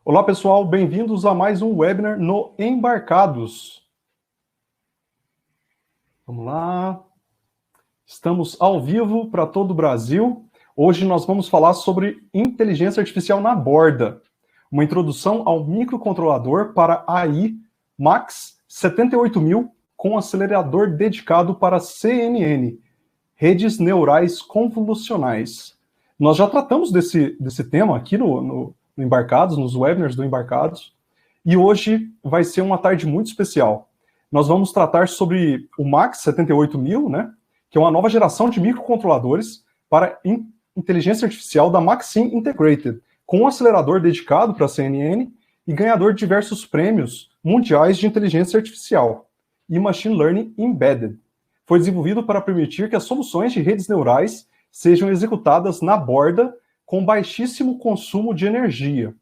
Olá, pessoal, bem-vindos a mais um webinar no Embarcados. Vamos lá. Estamos ao vivo para todo o Brasil. Hoje nós vamos falar sobre inteligência artificial na Borda, uma introdução ao microcontrolador para AI MAXIM 78000 com acelerador dedicado para CNN, redes neurais convolucionais. Nós já tratamos desse tema aqui no Embarcados, nos webinars do Embarcados, e hoje vai ser uma tarde muito especial. Nós vamos tratar sobre o MAXIM 78000, né, que é uma nova geração de microcontroladores para inteligência artificial da MAXIM INTEGRATED, com um acelerador dedicado para a CNN e ganhador de diversos prêmios mundiais de inteligência artificial e machine learning embedded. Foi desenvolvido para permitir que as soluções de redes neurais sejam executadas na borda com baixíssimo consumo de energia.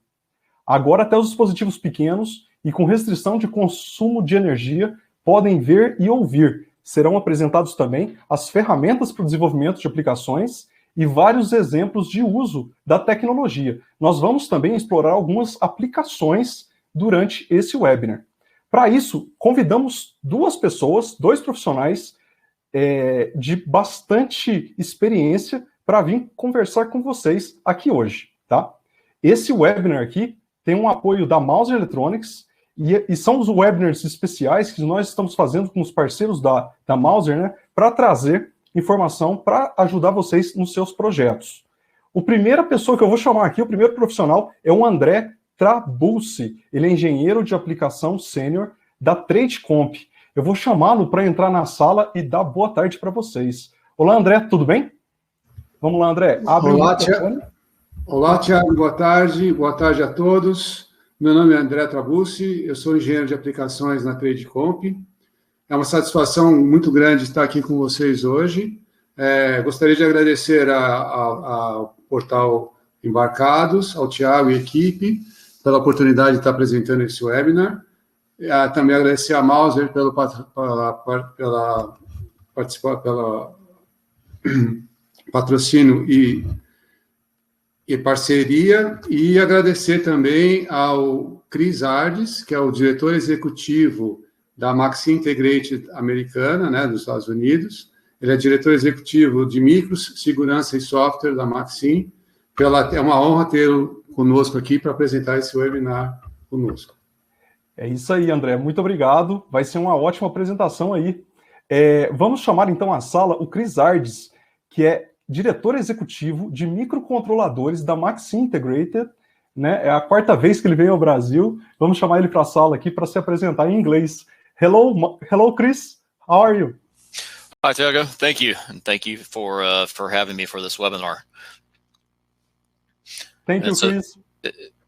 Agora até os dispositivos pequenos e com restrição de consumo de energia podem ver e ouvir. Serão apresentados também as ferramentas para o desenvolvimento de aplicações e vários exemplos de uso da tecnologia. Nós vamos também explorar algumas aplicações durante esse webinar. Para isso, convidamos duas pessoas, dois profissionais de bastante experiência para vir conversar com vocês aqui hoje, tá? Esse webinar aqui tem um apoio da Mouse Electronics e são os webinars especiais que nós estamos fazendo com os parceiros da Mauser, né, para trazer informação para ajudar vocês nos seus projetos. A primeira pessoa que eu vou chamar aqui, o primeiro profissional, é o André Trabucci. Ele é engenheiro de aplicação sênior da Tradecomp. Eu vou chamá-lo para entrar na sala e dar boa tarde para vocês. Olá, André, tudo bem? Vamos lá, André. Abre Olá, o microfone. Olá, Thiago. Boa tarde a todos. Meu nome é André Trabucci, eu sou engenheiro de aplicações na Tradecomp. É uma satisfação muito grande estar aqui com vocês hoje. Gostaria de agradecer ao portal Embarcados, ao Thiago e equipe, pela oportunidade de estar apresentando esse webinar. Também agradecer a Mauser pelo patrocínio e parceria, e agradecer também ao Kris, que é o diretor executivo da MAXIM Integrated americana, né, dos Estados Unidos. Ele é diretor executivo de micros, segurança e software da MAXIM. É uma honra tê-lo conosco aqui para apresentar esse webinar conosco. É isso aí, André. Muito obrigado. Vai ser uma ótima apresentação aí. Vamos chamar então à sala o Kris, que é diretor executivo de microcontroladores da MAXIM Integrated, né? É a quarta vez que ele vem ao Brasil. Vamos chamar ele para a sala aqui para se apresentar em inglês. Hello, Kris. How are you? Hi, Tiago. Thank you, and thank you for having me for this webinar. Thank you, Kris.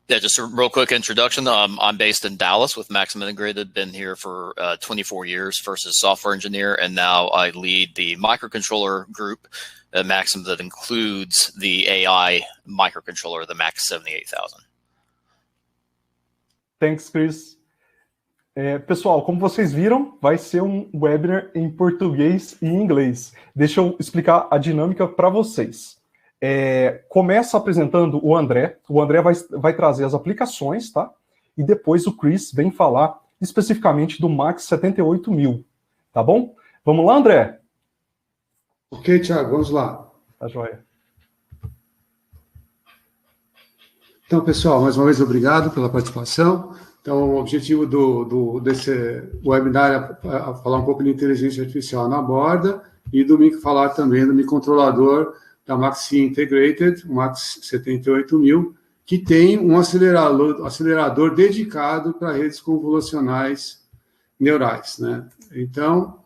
Yeah, just a real quick introduction. I'm based in Dallas with MAXIM Integrated. Been here for 24 years, first as software engineer, and now I lead the microcontroller group at MAXIM that includes the AI microcontroller, the MAX 78000. Thanks, Kris. Pessoal, como vocês viram, vai ser um webinar em português e inglês. Deixa eu explicar a dinâmica para vocês. Começa apresentando o André. O André vai trazer as aplicações, tá? E depois o Kris vem falar especificamente do MAXIM 78000, tá bom? Vamos lá, André? Ok, Thiago, vamos lá. Tá joia. Então, pessoal, mais uma vez, obrigado pela participação. Então, o objetivo desse webinar é falar um pouco de inteligência artificial na borda e falar também do microcontrolador da MAXIM Integrated, o MAXIM 78000, que tem um acelerador dedicado para redes convolucionais neurais, né? Então,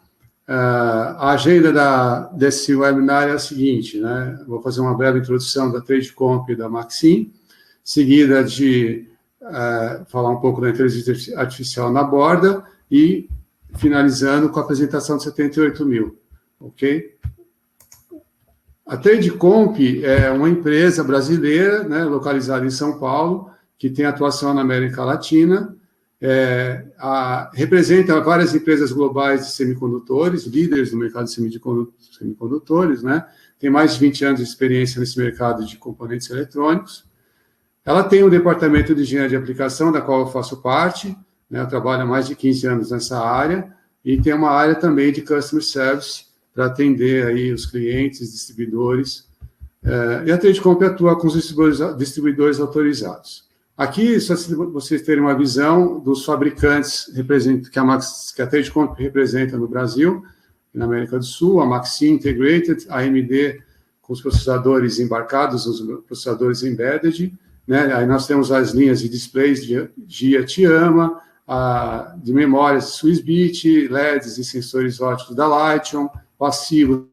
a agenda desse webinar é a seguinte, né? Vou fazer uma breve introdução da Tradecomp e da MAXIM, seguida de falar um pouco da inteligência artificial na borda e finalizando com a apresentação de 78000, ok? A Tradecomp é uma empresa brasileira, né, localizada em São Paulo, que tem atuação na América Latina, representa várias empresas globais de semicondutores, líderes no mercado de semicondutores, né, tem mais de 20 anos de experiência nesse mercado de componentes eletrônicos. Ela tem um departamento de engenharia de aplicação, da qual eu faço parte, né? Eu trabalho há mais de 15 anos nessa área, e tem uma área também de Customer Service, para atender aí os clientes, distribuidores, e a Tradecomp atua com os distribuidores autorizados. Aqui, só se vocês terem uma visão dos fabricantes que a Tradecomp representa no Brasil, na América do Sul, a MAXIM INTEGRATED, a AMD com os processadores embarcados, os processadores embedded, né? Aí nós temos as linhas de displays de Tiama, de memórias Swissbit, LEDs e sensores óticos da Lightion, passivos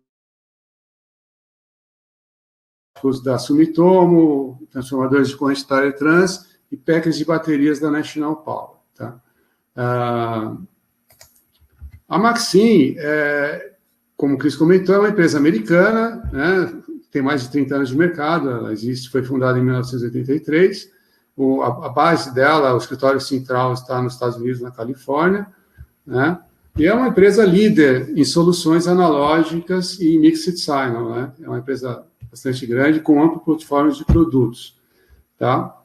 da Sumitomo, transformadores de corrente Trans e packs de baterias da National Power. Tá? A MAXIM, como o Kris comentou, é uma empresa americana, né? Tem mais de 30 anos de mercado, ela existe, foi fundada em 1983, a base dela, o escritório central está nos Estados Unidos, na Califórnia, né? E é uma empresa líder em soluções analógicas e mixed signal, né? É uma empresa bastante grande, com amplo portfólio de produtos, tá?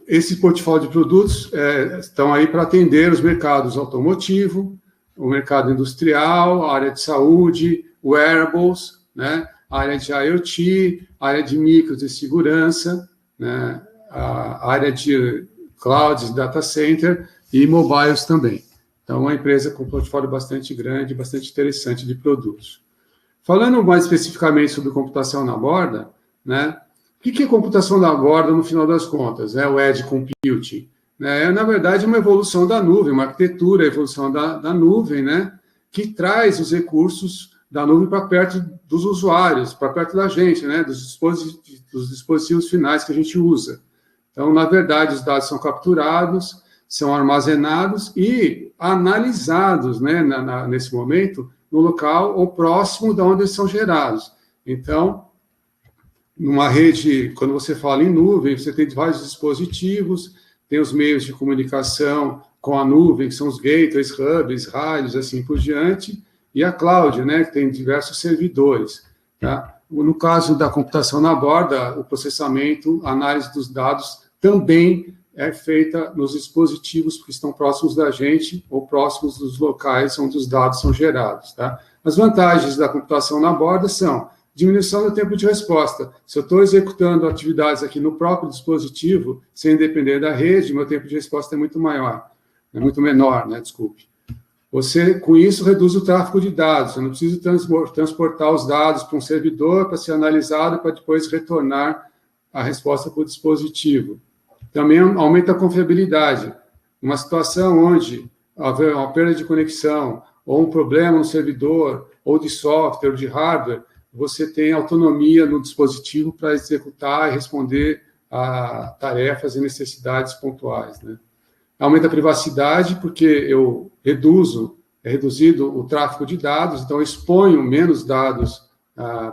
Esse portfólio de produtos estão aí para atender os mercados automotivo, o mercado industrial, a área de saúde, wearables, né? A área de IoT, a área de micros e segurança, né? A área de clouds, data center e mobiles também. Então, uma empresa com um portfólio bastante grande, bastante interessante de produtos. Falando mais especificamente sobre computação na borda, né? O que é computação na borda, no final das contas? O Edge Computing. É, na verdade, uma evolução da nuvem, uma arquitetura, a evolução da nuvem, né? Que traz os recursos da nuvem para perto dos usuários, para perto da gente, né? Dos dispositivos finais que a gente usa. Então, na verdade, os dados são capturados, são armazenados e analisados, né, nesse momento, no local ou próximo de onde eles são gerados. Então, numa rede, quando você fala em nuvem, você tem vários dispositivos, tem os meios de comunicação com a nuvem, que são os gateways, hubs, rádios, assim por diante, e a cloud, né, que tem diversos servidores. Tá? No caso da computação na borda, o processamento, a análise dos dados também é feita nos dispositivos que estão próximos da gente ou próximos dos locais onde os dados são gerados. Tá? As vantagens da computação na borda são diminuição do tempo de resposta. Se eu estou executando atividades aqui no próprio dispositivo, sem depender da rede, meu tempo de resposta é muito maior, é muito menor, né? Desculpe. Você, com isso, reduz o tráfego de dados. Eu não preciso transportar os dados para um servidor para ser analisado para depois retornar a resposta para o dispositivo. Também aumenta a confiabilidade. Uma situação onde houver uma perda de conexão, ou um problema no servidor, ou de software, ou de hardware, você tem autonomia no dispositivo para executar e responder a tarefas e necessidades pontuais, né? Aumenta a privacidade, porque eu é reduzido o tráfego de dados, então eu exponho menos dados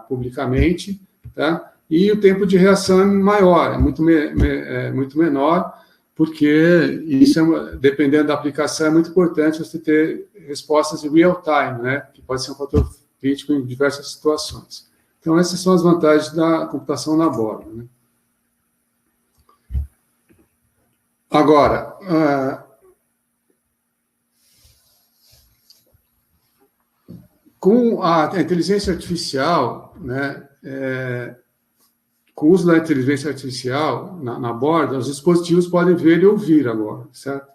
publicamente, tá? E o tempo de reação é maior, é muito menor, porque isso, dependendo da aplicação, é muito importante você ter respostas em real time, né? Que pode ser um fator crítico em diversas situações. Então, essas são as vantagens da computação na borda, né? Agora, com a inteligência artificial, né, com o uso da inteligência artificial na borda, os dispositivos podem ver e ouvir agora, certo?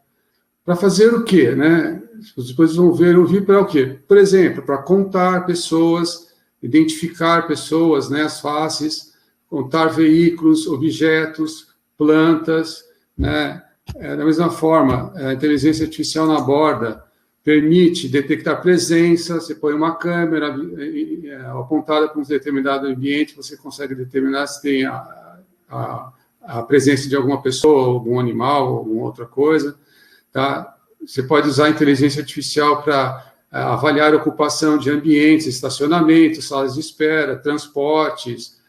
Para fazer o quê, né? Os dispositivos vão ver e ouvir para o quê? Por exemplo, para contar pessoas, identificar pessoas, né, as faces, contar veículos, objetos, plantas, né? Da mesma forma, a inteligência artificial na borda permite detectar presença, você põe uma câmera apontada para um determinado ambiente, você consegue determinar se tem a presença de alguma pessoa, algum animal, alguma outra coisa, tá? Você pode usar a inteligência artificial para avaliar a ocupação de ambientes, estacionamentos, salas de espera, transportes,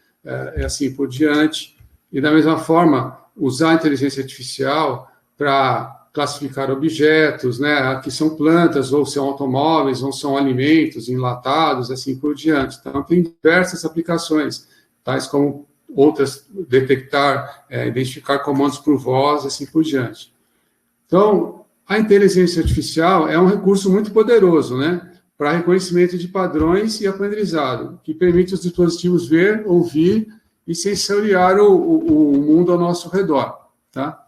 assim por diante. E, da mesma forma, usar a inteligência artificial para classificar objetos, né, que são plantas, ou são automóveis, ou são alimentos enlatados, assim por diante. Então, tem diversas aplicações, tais como outras, detectar, identificar comandos por voz, assim por diante. Então, a inteligência artificial é um recurso muito poderoso, né, para reconhecimento de padrões e aprendizado, que permite os dispositivos ver, ouvir e sensoriar o mundo ao nosso redor, tá?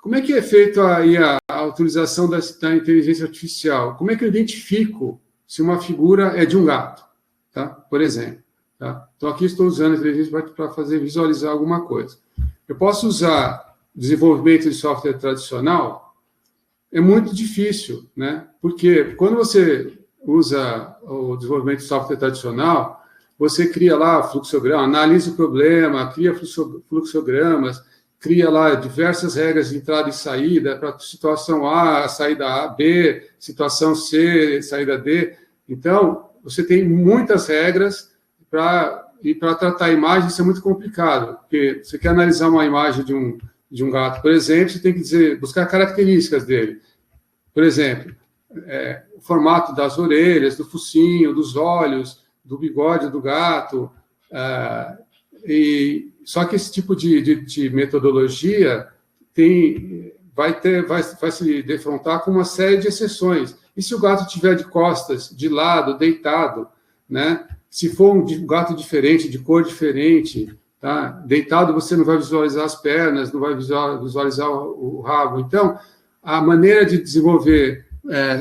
Como é que é feita aí a utilização da inteligência artificial? Como é que eu identifico se uma figura é de um gato, tá? Por exemplo, tá? Então, aqui estou usando a inteligência para fazer visualizar alguma coisa. Eu posso usar desenvolvimento de software tradicional? É muito difícil, né? Porque quando você usa o desenvolvimento de software tradicional, você cria lá fluxograma, analisa o problema, cria fluxogramas, cria lá diversas regras de entrada e saída, para situação A, saída A, B, situação C, saída D. Então, você tem muitas regras para tratar a imagem, isso é muito complicado, porque você quer analisar uma imagem de um gato, por exemplo, você tem que buscar características dele. Por exemplo, o formato das orelhas, do focinho, dos olhos, do bigode do gato. Só que esse tipo de metodologia vai se defrontar com uma série de exceções. E se o gato estiver de costas, de lado, deitado, né? Se for um gato diferente, de cor diferente, tá? Deitado, você não vai visualizar as pernas, não vai visualizar o rabo. Então, a maneira de desenvolver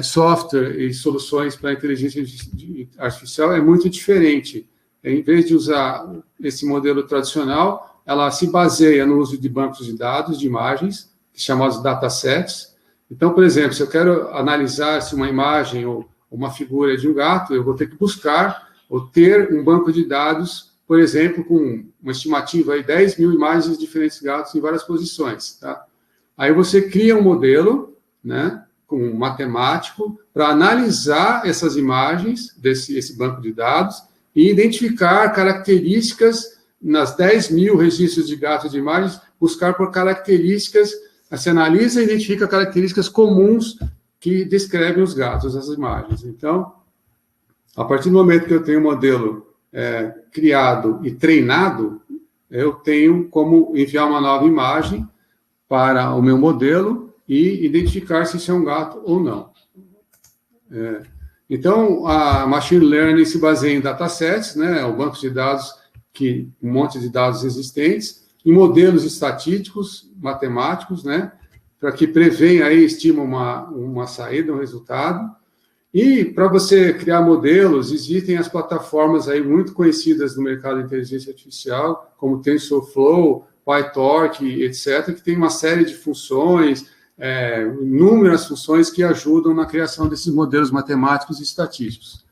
software e soluções para a inteligência artificial é muito diferente. Em vez de usar esse modelo tradicional, ela se baseia no uso de bancos de dados, de imagens, chamados datasets. Então, por exemplo, se eu quero analisar se uma imagem ou uma figura é de um gato, eu vou ter que buscar ou ter um banco de dados, por exemplo, com uma estimativa de 10 mil imagens de diferentes gatos em várias posições, tá? Aí você cria um modelo, né, com um matemático, para analisar essas imagens desse banco de dados e identificar características nas 10 mil registros de gatos de imagens, buscar por características, você analisa e identifica características comuns que descrevem os gatos nas imagens. Então, a partir do momento que eu tenho um modelo criado e treinado, eu tenho como enviar uma nova imagem para o meu modelo e identificar se isso é um gato ou não. Então, a Machine Learning se baseia em datasets, né, o banco de dados, um monte de dados existentes, em modelos estatísticos, matemáticos, né, para que prevenha aí, estima uma saída, um resultado. E para você criar modelos, existem as plataformas aí muito conhecidas no mercado de inteligência artificial, como TensorFlow, PyTorch, etc., que tem uma série de funções, inúmeras funções que ajudam na criação desses modelos matemáticos e estatísticos.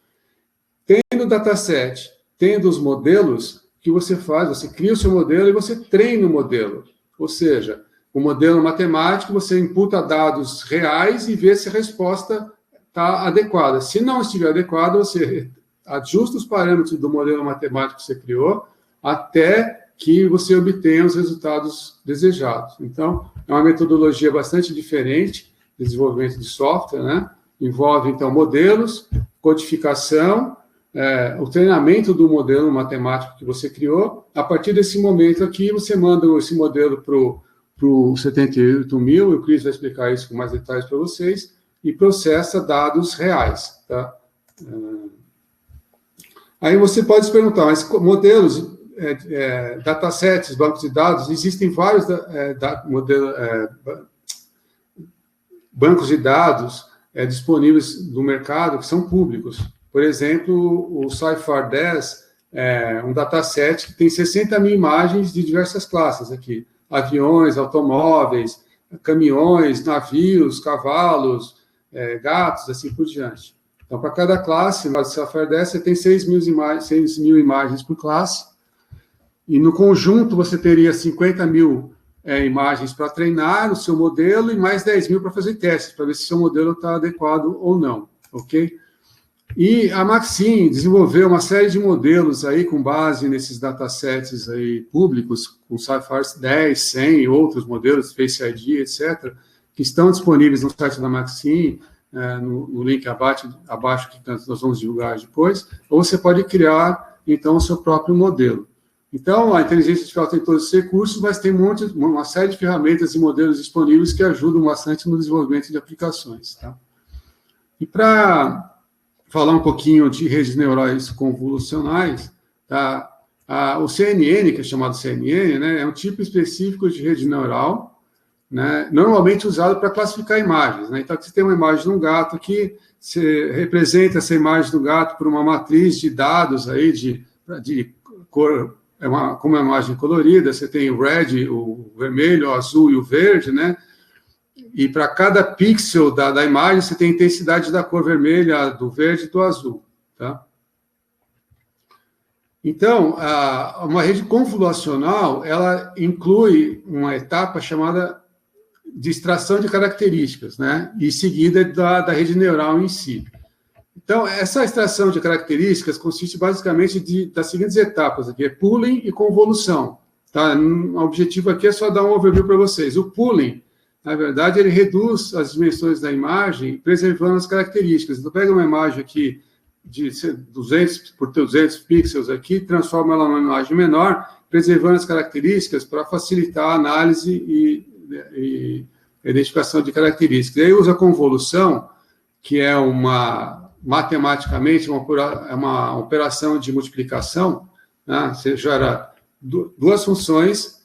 Tendo o dataset, tendo os modelos, o que você faz? Você cria o seu modelo e você treina o modelo. Ou seja, o modelo matemático, você imputa dados reais e vê se a resposta está adequada. Se não estiver adequada, você ajusta os parâmetros do modelo matemático que você criou até que você obtenha os resultados desejados. Então, é uma metodologia bastante diferente de desenvolvimento de software, né? Envolve, então, modelos, codificação, o treinamento do modelo matemático que você criou. A partir desse momento aqui, você manda esse modelo para o 78.000, o Kris vai explicar isso com mais detalhes para vocês, e processa dados reais, tá? Aí você pode se perguntar, mas modelos, datasets, bancos de dados, existem vários bancos de dados disponíveis no mercado que são públicos. Por exemplo, o Cipher 10 é um dataset que tem 60 mil imagens de diversas classes aqui. Aviões, automóveis, caminhões, navios, cavalos, gatos, assim por diante. Então, para cada classe, no Cipher 10, você tem 6 mil imagens por classe. E no conjunto, você teria 50 mil imagens para treinar o seu modelo e mais 10 mil para fazer testes, para ver se o seu modelo está adequado ou não, ok? E a MAXIM desenvolveu uma série de modelos aí com base nesses datasets aí públicos, com Cipher 10, 100 e outros modelos, Face ID, etc., que estão disponíveis no site da MAXIM, no link abaixo que nós vamos divulgar depois, ou você pode criar, então, o seu próprio modelo. Então, a inteligência artificial tem todos esses recursos, mas tem uma série de ferramentas e modelos disponíveis que ajudam bastante no desenvolvimento de aplicações. Tá? E para falar um pouquinho de redes neurais convolucionais, tá? O CNN, que é chamado CNN, né, é um tipo específico de rede neural, né, normalmente usado para classificar imagens. Né? Então, aqui você tem uma imagem de um gato aqui, você representa essa imagem do gato por uma matriz de dados aí de cor, como uma imagem colorida, você tem o red, o vermelho, o azul e o verde, né? E para cada pixel da imagem, você tem a intensidade da cor vermelha, do verde e do azul, tá? Então, uma rede convolucional, ela inclui uma etapa chamada de extração de características, né? E seguida da rede neural em si. Então, essa extração de características consiste basicamente das seguintes etapas aqui, é pooling e convolução, tá? O objetivo aqui é só dar um overview para vocês. O pooling, na verdade, ele reduz as dimensões da imagem, preservando as características. Então, pega uma imagem aqui de 200 por 200 pixels aqui, transforma ela numa imagem menor, preservando as características para facilitar a análise e identificação de características. E aí usa a convolução, que é matematicamente uma operação de multiplicação, né? Você gera duas funções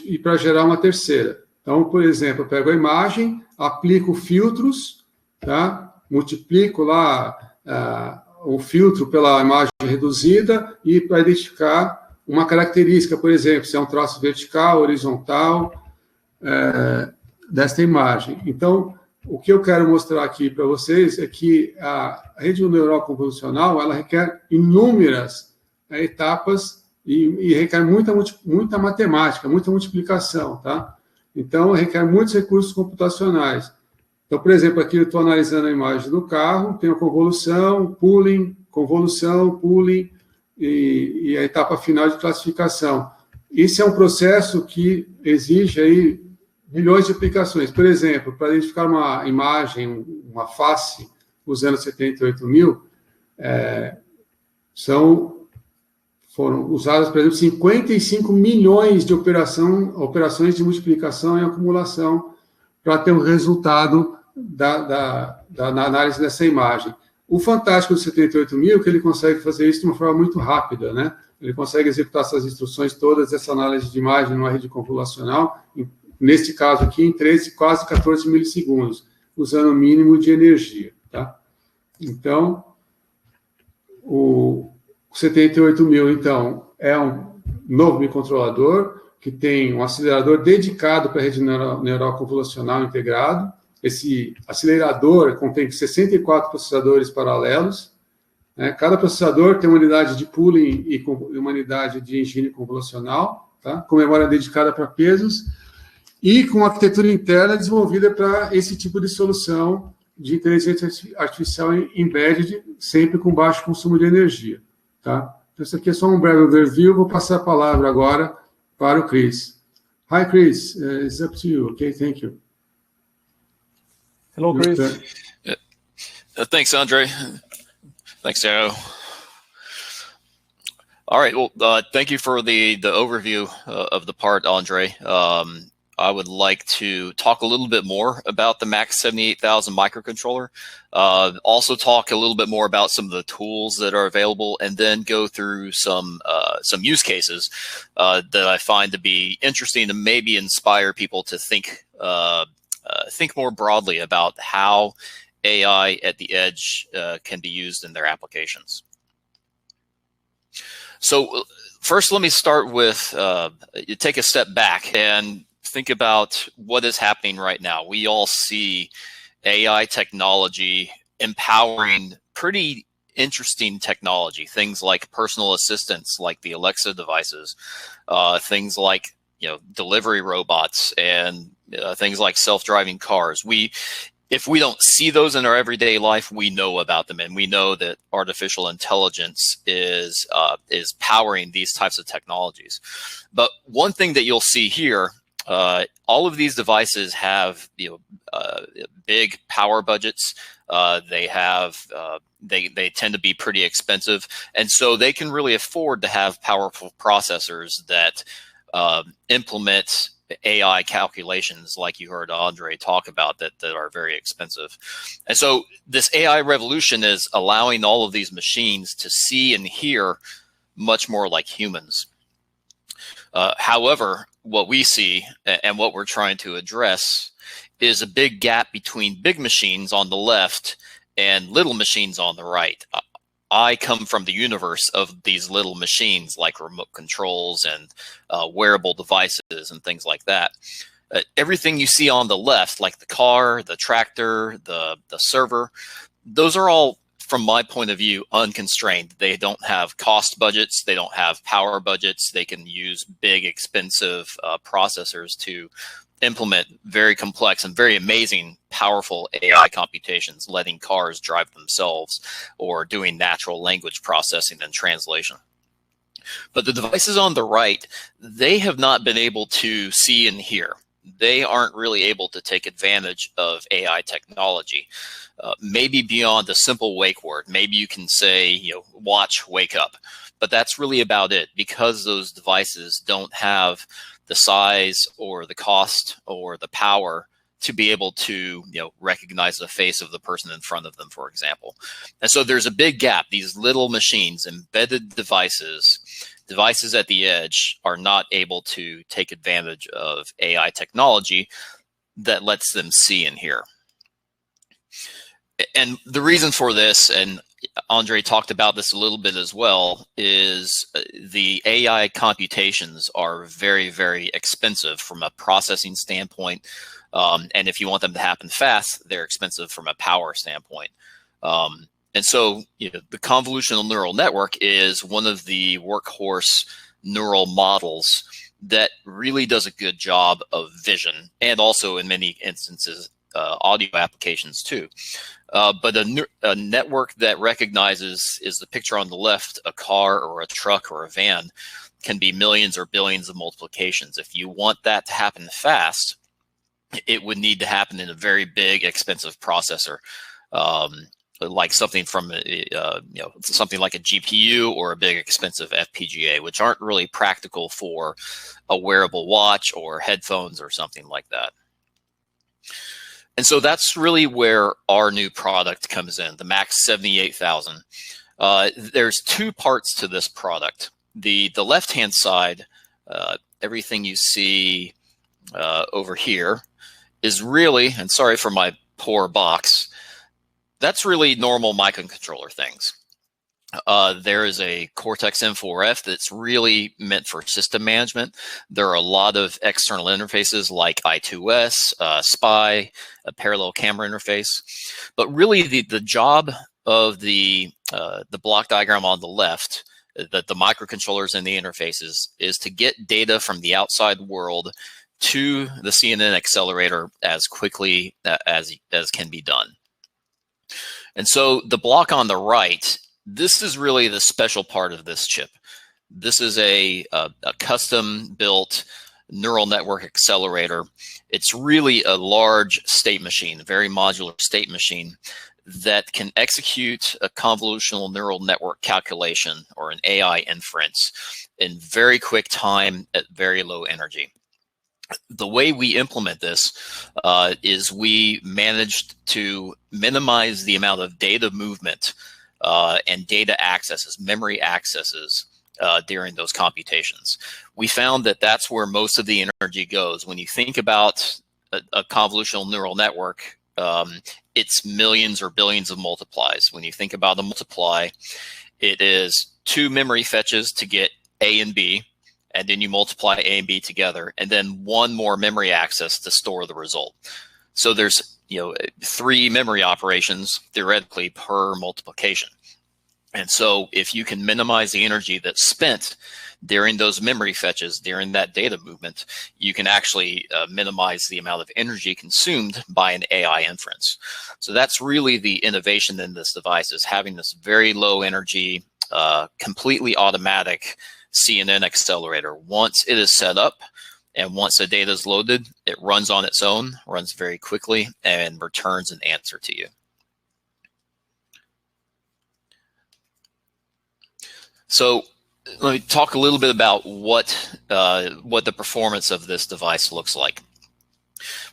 e para gerar uma terceira. Então, por exemplo, eu pego a imagem, aplico filtros, tá? Multiplico lá o filtro pela imagem reduzida e para identificar uma característica, por exemplo, se é um traço vertical, horizontal, desta imagem. Então, o que eu quero mostrar aqui para vocês é que a rede neural convolucional, ela requer inúmeras etapas e requer muita matemática, muita multiplicação, tá? Então, requer muitos recursos computacionais. Então, por exemplo, aqui eu estou analisando a imagem do carro, tenho a convolução, pooling, e a etapa final de classificação. Esse é um processo que exige aí milhões de aplicações. Por exemplo, para identificar uma imagem, uma face, usando 78.000, foram usadas, por exemplo, 55 milhões de operações de multiplicação e acumulação para ter um resultado da análise dessa imagem. O fantástico do 78.000 é que ele consegue fazer isso de uma forma muito rápida, né? Ele consegue executar essas instruções todas, essa análise de imagem numa rede convolucional, neste caso aqui, em 13, quase 14 milissegundos, usando o mínimo de energia, tá? Então, o 78.000, então, é um novo microcontrolador que tem um acelerador dedicado para a rede neural convolucional integrado. Esse acelerador contém 64 processadores paralelos, né? Cada processador tem uma unidade de pooling e uma unidade de engine convolucional, tá? Com memória dedicada para pesos, e com arquitetura interna desenvolvida para esse tipo de solução de inteligência artificial embedded, sempre com baixo consumo de energia, tá? Então, isso aqui é só um breve overview, vou passar a palavra agora para o Kris. Hi, Kris, it's up to you, okay? Thank you. Hello, Kris. Thanks, Andre. Thanks, Joe. All right, well, thank you for the overview of the part, Andre. I would like to talk a little bit more about the MAX 78,000 microcontroller, also talk a little bit more about some of the tools that are available, and then go through some use cases that I find to be interesting and maybe inspire people to think more broadly about how AI at the edge can be used in their applications. So first, let me start with take a step back and think about what is happening right now. We all see AI technology empowering pretty interesting technology, things like personal assistants, like the Alexa devices, things like delivery robots, and things like self-driving cars. If we don't see those in our everyday life, we know about them, and we know that artificial intelligence is powering these types of technologies. But one thing that you'll see here all of these devices have big power budgets. They tend to be pretty expensive, and so they can really afford to have powerful processors that implement AI calculations, like you heard Andre talk about, that are very expensive. And so this AI revolution is allowing all of these machines to see and hear much more like humans. However, what we see and what we're trying to address is a big gap between big machines on the left and little machines on the right. I come from the universe of these little machines like remote controls and wearable devices and things like that. Everything you see on the left, like the car, the tractor, the server, those are all, from my point of view, unconstrained. They don't have cost budgets. They don't have power budgets. They can use big, expensive processors to implement very complex and very amazing, powerful AI computations, letting cars drive themselves or doing natural language processing and translation. But the devices on the right, they have not been able to see and hear. They aren't really able to take advantage of AI technology. Maybe beyond a simple wake word. Maybe you can say, watch, wake up. But that's really about it, because those devices don't have the size or the cost or the power to be able to recognize the face of the person in front of them, for example. And so there's a big gap. These little machines, embedded devices at the edge, are not able to take advantage of AI technology that lets them see and hear. And the reason for this, and Andre talked about this a little bit as well, is the AI computations are very, very expensive from a processing standpoint. And if you want them to happen fast, they're expensive from a power standpoint. And so the convolutional neural network is one of the workhorse neural models that really does a good job of vision, and also in many instances, audio applications too. But a network that recognizes, is the picture on the left, a car or a truck or a van, can be millions or billions of multiplications. If you want that to happen fast, it would need to happen in a very big, expensive processor, like something from something like a GPU or a big, expensive FPGA, which aren't really practical for a wearable watch or headphones or something like that. And so that's really where our new product comes in, the MAX 78,000. There's two parts to this product. The left-hand side, everything you see over here is really, and sorry for my poor box, that's really normal microcontroller things. There is a Cortex M4F that's really meant for system management. There are a lot of external interfaces like I2S, SPI, a parallel camera interface. But really the job of the block diagram on the left, the microcontrollers and the interfaces, is to get data from the outside world to the CNN accelerator as quickly as can be done. And so the block on the right, this is really the special part of this chip. This is a custom-built neural network accelerator. It's really a large state machine, a very modular state machine that can execute a convolutional neural network calculation or an AI inference in very quick time at very low energy. The way we implement this is we managed to minimize the amount of data movement and data accesses, memory accesses during those computations. We found that that's where most of the energy goes. When you think about a convolutional neural network, it's millions or billions of multiplies. When you think about a multiply, it is 2 memory fetches to get A and B, and then you multiply A and B together, and then 1 more memory access to store the result. So there's 3 memory operations theoretically per multiplication. And so if you can minimize the energy that's spent during those memory fetches, during that data movement, you can actually minimize the amount of energy consumed by an AI inference. So that's really the innovation in this device, is having this very low energy, completely automatic CNN accelerator. Once it is set up And once the data is loaded, it runs on its own, runs very quickly, and returns an answer to you. So let me talk a little bit about what the performance of this device looks like.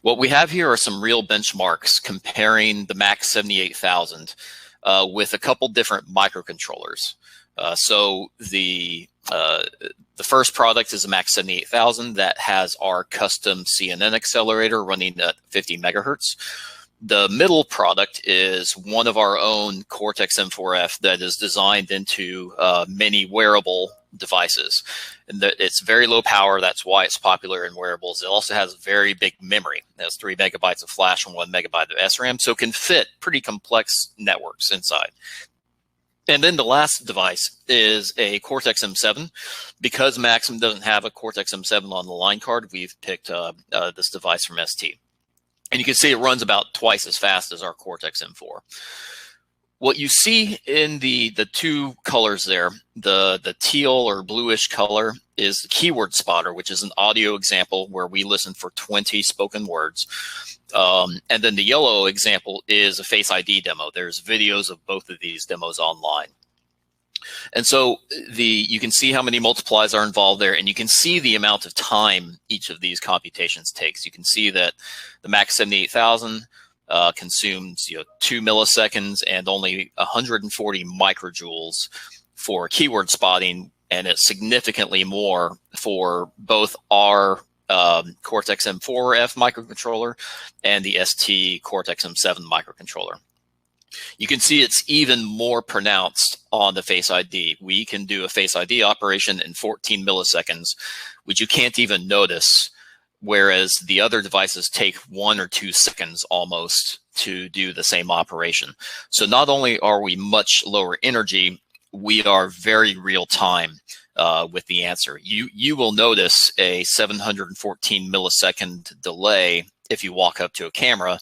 What we have here are some real benchmarks comparing the MAX 78,000 with a couple different microcontrollers. So the first product is the MAX 78,000 that has our custom CNN accelerator running at 50 megahertz. The middle product is one of our own Cortex-M4F that is designed into many wearable devices. And it's very low power. That's why it's popular in wearables. It also has very big memory. It has 3 megabytes of flash and 1 megabyte of SRAM, so it can fit pretty complex networks inside. And then the last device is a Cortex-M7. Because Maxim doesn't have a Cortex-M7 on the line card, we've picked this device from ST. And you can see it runs about twice as fast as our Cortex-M4. What you see in the two colors there, the teal or bluish color is the keyword spotter, which is an audio example where we listen for 20 spoken words. And then the yellow example is a Face ID demo. There's videos of both of these demos online. And so you can see how many multiplies are involved there, and you can see the amount of time each of these computations takes. You can see that the MAX 78,000 consumes 2 milliseconds and only 140 microjoules for keyword spotting, and it's significantly more for both our Cortex-M4F microcontroller and the ST Cortex-M7 microcontroller. You can see it's even more pronounced on the Face ID. We can do a Face ID operation in 14 milliseconds, which you can't even notice, whereas the other devices take 1 or 2 seconds almost to do the same operation. So not only are we much lower energy, we are very real time with the answer. You will notice a 714 millisecond delay if you walk up to a camera.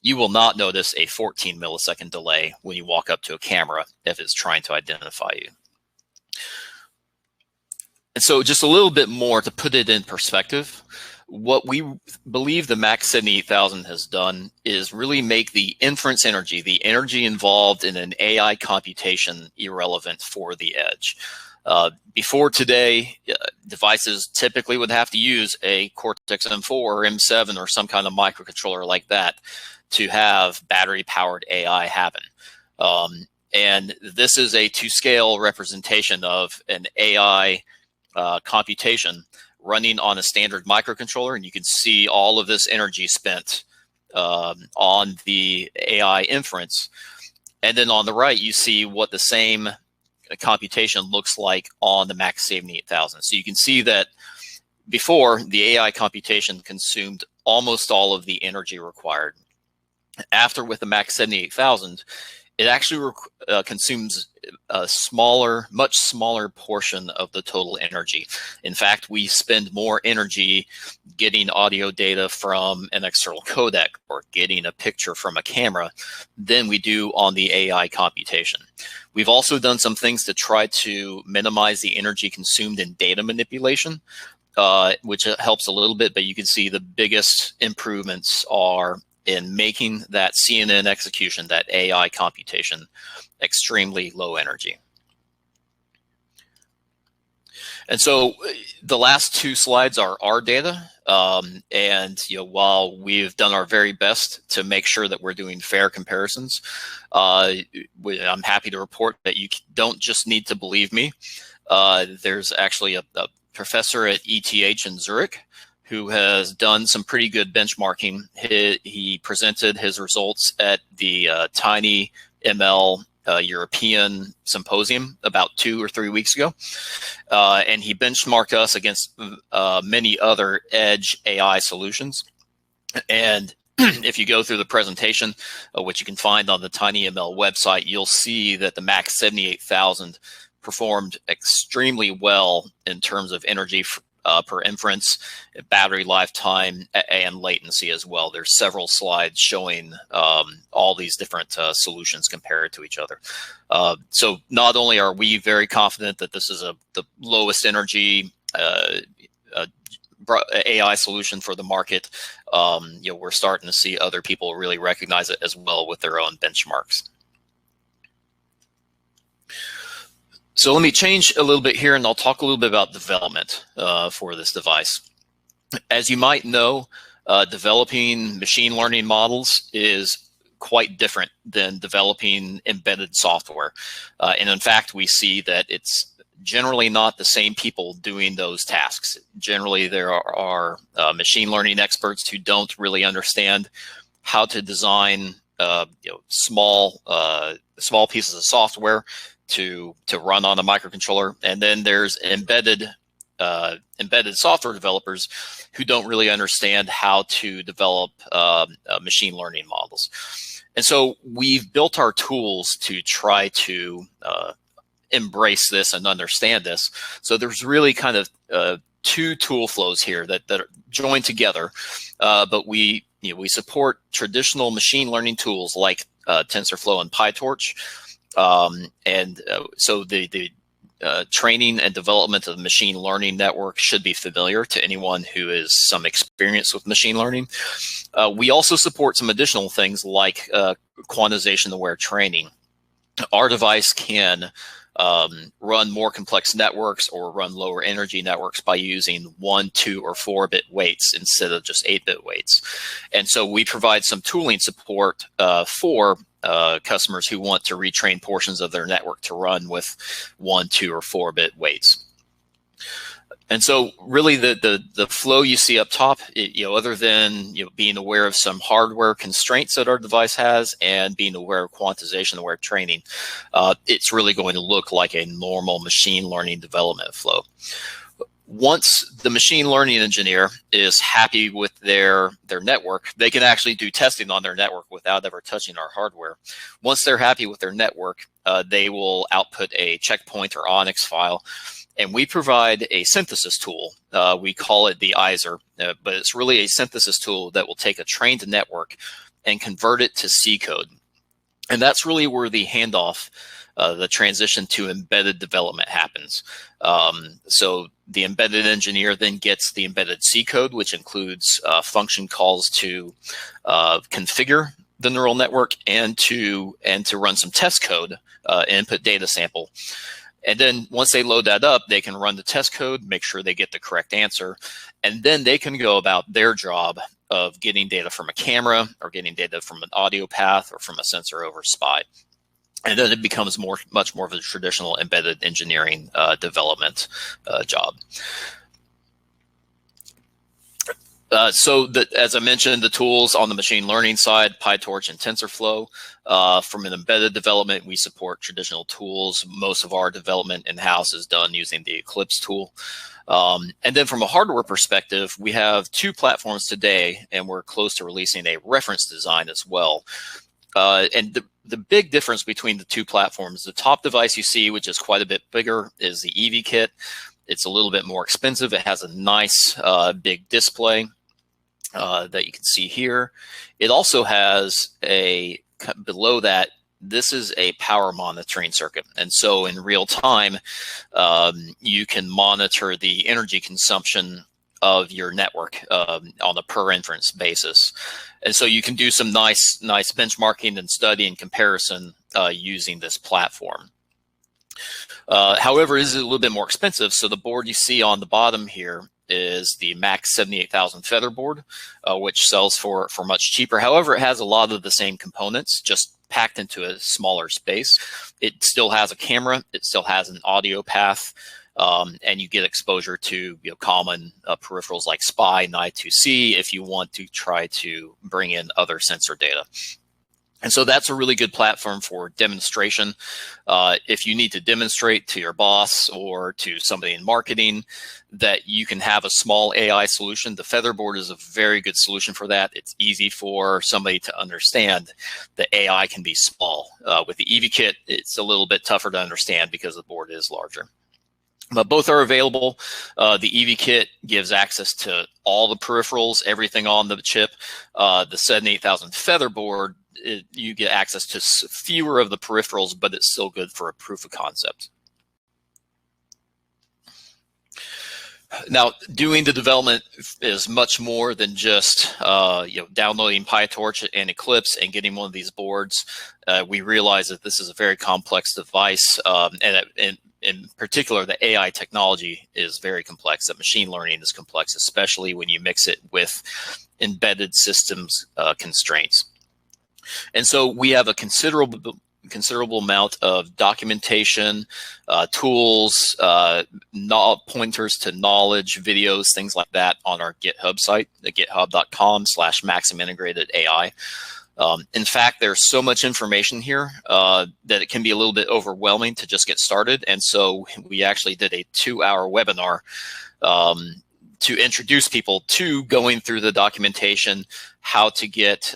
You will not notice a 14 millisecond delay when you walk up to a camera if it's trying to identify you. And so just a little bit more to put it in perspective, what we believe the MAX 78,000 has done is really make the inference energy, the energy involved in an AI computation, irrelevant for the edge. Before today, devices typically would have to use a Cortex-M4 or M7 or some kind of microcontroller like that to have battery-powered AI happen. And this is a to-scale representation of an AI computation running on a standard microcontroller, and you can see all of this energy spent on the AI inference. And then on the right, you see what the same computation looks like on the MAX 78,000. So you can see that before, the AI computation consumed almost all of the energy required. After, with the MAX 78,000, it actually consumes a much smaller portion of the total energy. In fact, we spend more energy getting audio data from an external codec or getting a picture from a camera than we do on the AI computation. We've also done some things to try to minimize the energy consumed in data manipulation, which helps a little bit, but you can see the biggest improvements are in making that CNN execution, that AI computation, extremely low energy. And so the last two slides are our data. And while we've done our very best to make sure that we're doing fair comparisons, I'm happy to report that you don't just need to believe me. There's actually a professor at ETH in Zurich who has done some pretty good benchmarking. He presented his results at the Tiny ML European Symposium about 2 or 3 weeks ago. And he benchmarked us against many other edge AI solutions. And if you go through the presentation, which you can find on the TinyML website, you'll see that the MAX 78,000 performed extremely well in terms of energy per inference, battery lifetime, and latency as well. There's several slides showing all these different solutions compared to each other. So not only are we very confident that this is the lowest energy AI solution for the market, we're starting to see other people really recognize it as well with their own benchmarks. So let me change a little bit here, and I'll talk a little bit about development for this device. As you might know, developing machine learning models is quite different than developing embedded software. And in fact, we see that it's generally not the same people doing those tasks. Generally, there are machine learning experts who don't really understand how to design small pieces of software to run on a microcontroller, and then there's embedded software developers who don't really understand how to develop machine learning models. And so we've built our tools to try to embrace this and understand this. So there's really kind of two tool flows here that are joined together, but we support traditional machine learning tools like TensorFlow and PyTorch. So the training and development of the machine learning network should be familiar to anyone who has some experience with machine learning. We also support some additional things like quantization-aware training. Our device can run more complex networks or run lower energy networks by using 1, 2, or 4-bit weights instead of just 8-bit weights. And so we provide some tooling support for customers who want to retrain portions of their network to run with 1, 2, or 4-bit weights. And so really the flow you see up top, other than being aware of some hardware constraints that our device has and being aware of quantization-aware training, it's really going to look like a normal machine learning development flow. Once the machine learning engineer is happy with their network, they can actually do testing on their network without ever touching our hardware. Once they're happy with their network, they will output a checkpoint or ONNX file, and we provide a synthesis tool. We call it the ISER, but it's really a synthesis tool that will take a trained network and convert it to C code. And that's really where the handoff, the transition to embedded development happens. So the embedded engineer then gets the embedded C code, which includes function calls to configure the neural network and to run some test code, input data sample. And then once they load that up, they can run the test code, make sure they get the correct answer, and then they can go about their job of getting data from a camera or getting data from an audio path or from a sensor over SPI. And then it becomes much more of a traditional embedded engineering development job. So as I mentioned, the tools on the machine learning side, PyTorch and TensorFlow. From an embedded development, we support traditional tools. Most of our development in-house is done using the Eclipse tool. And then from a hardware perspective, we have 2 platforms today, and we're close to releasing a reference design as well. And the big difference between the 2 platforms, the top device you see, which is quite a bit bigger, is the EV kit. It's a little bit more expensive. It has a nice big display that you can see here. It also has below that, this is a power monitoring circuit. And so in real time, you can monitor the energy consumption of your network on a per inference basis. And so you can do some nice benchmarking and study and comparison using this platform. However, it is a little bit more expensive. So the board you see on the bottom here is the MAX 78000 Feather board, which sells for much cheaper. However, it has a lot of the same components, just packed into a smaller space. It still has a camera. It still has an audio path. And you get exposure to common peripherals like SPI and I2C if you want to try to bring in other sensor data. And so that's a really good platform for demonstration. If you need to demonstrate to your boss or to somebody in marketing that you can have a small AI solution, the Featherboard is a very good solution for that. It's easy for somebody to understand that AI can be small. With the EV kit, it's a little bit tougher to understand because the board is larger. But both are available. The EV kit gives access to all the peripherals, everything on the chip. The 78000 Featherboard, you get access to fewer of the peripherals, but it's still good for a proof of concept. Now, doing the development is much more than just downloading PyTorch and Eclipse and getting one of these boards. We realize that this is a very complex device, and in particular, the AI technology is very complex. That machine learning is complex, especially when you mix it with embedded systems constraints. And so we have a considerable amount of documentation, tools, pointers to knowledge, videos, things like that on our GitHub site, the github.com/MaximIntegratedAI. In fact, there's so much information here that it can be a little bit overwhelming to just get started. And so we actually did a 2-hour webinar to introduce people to going through the documentation, how to get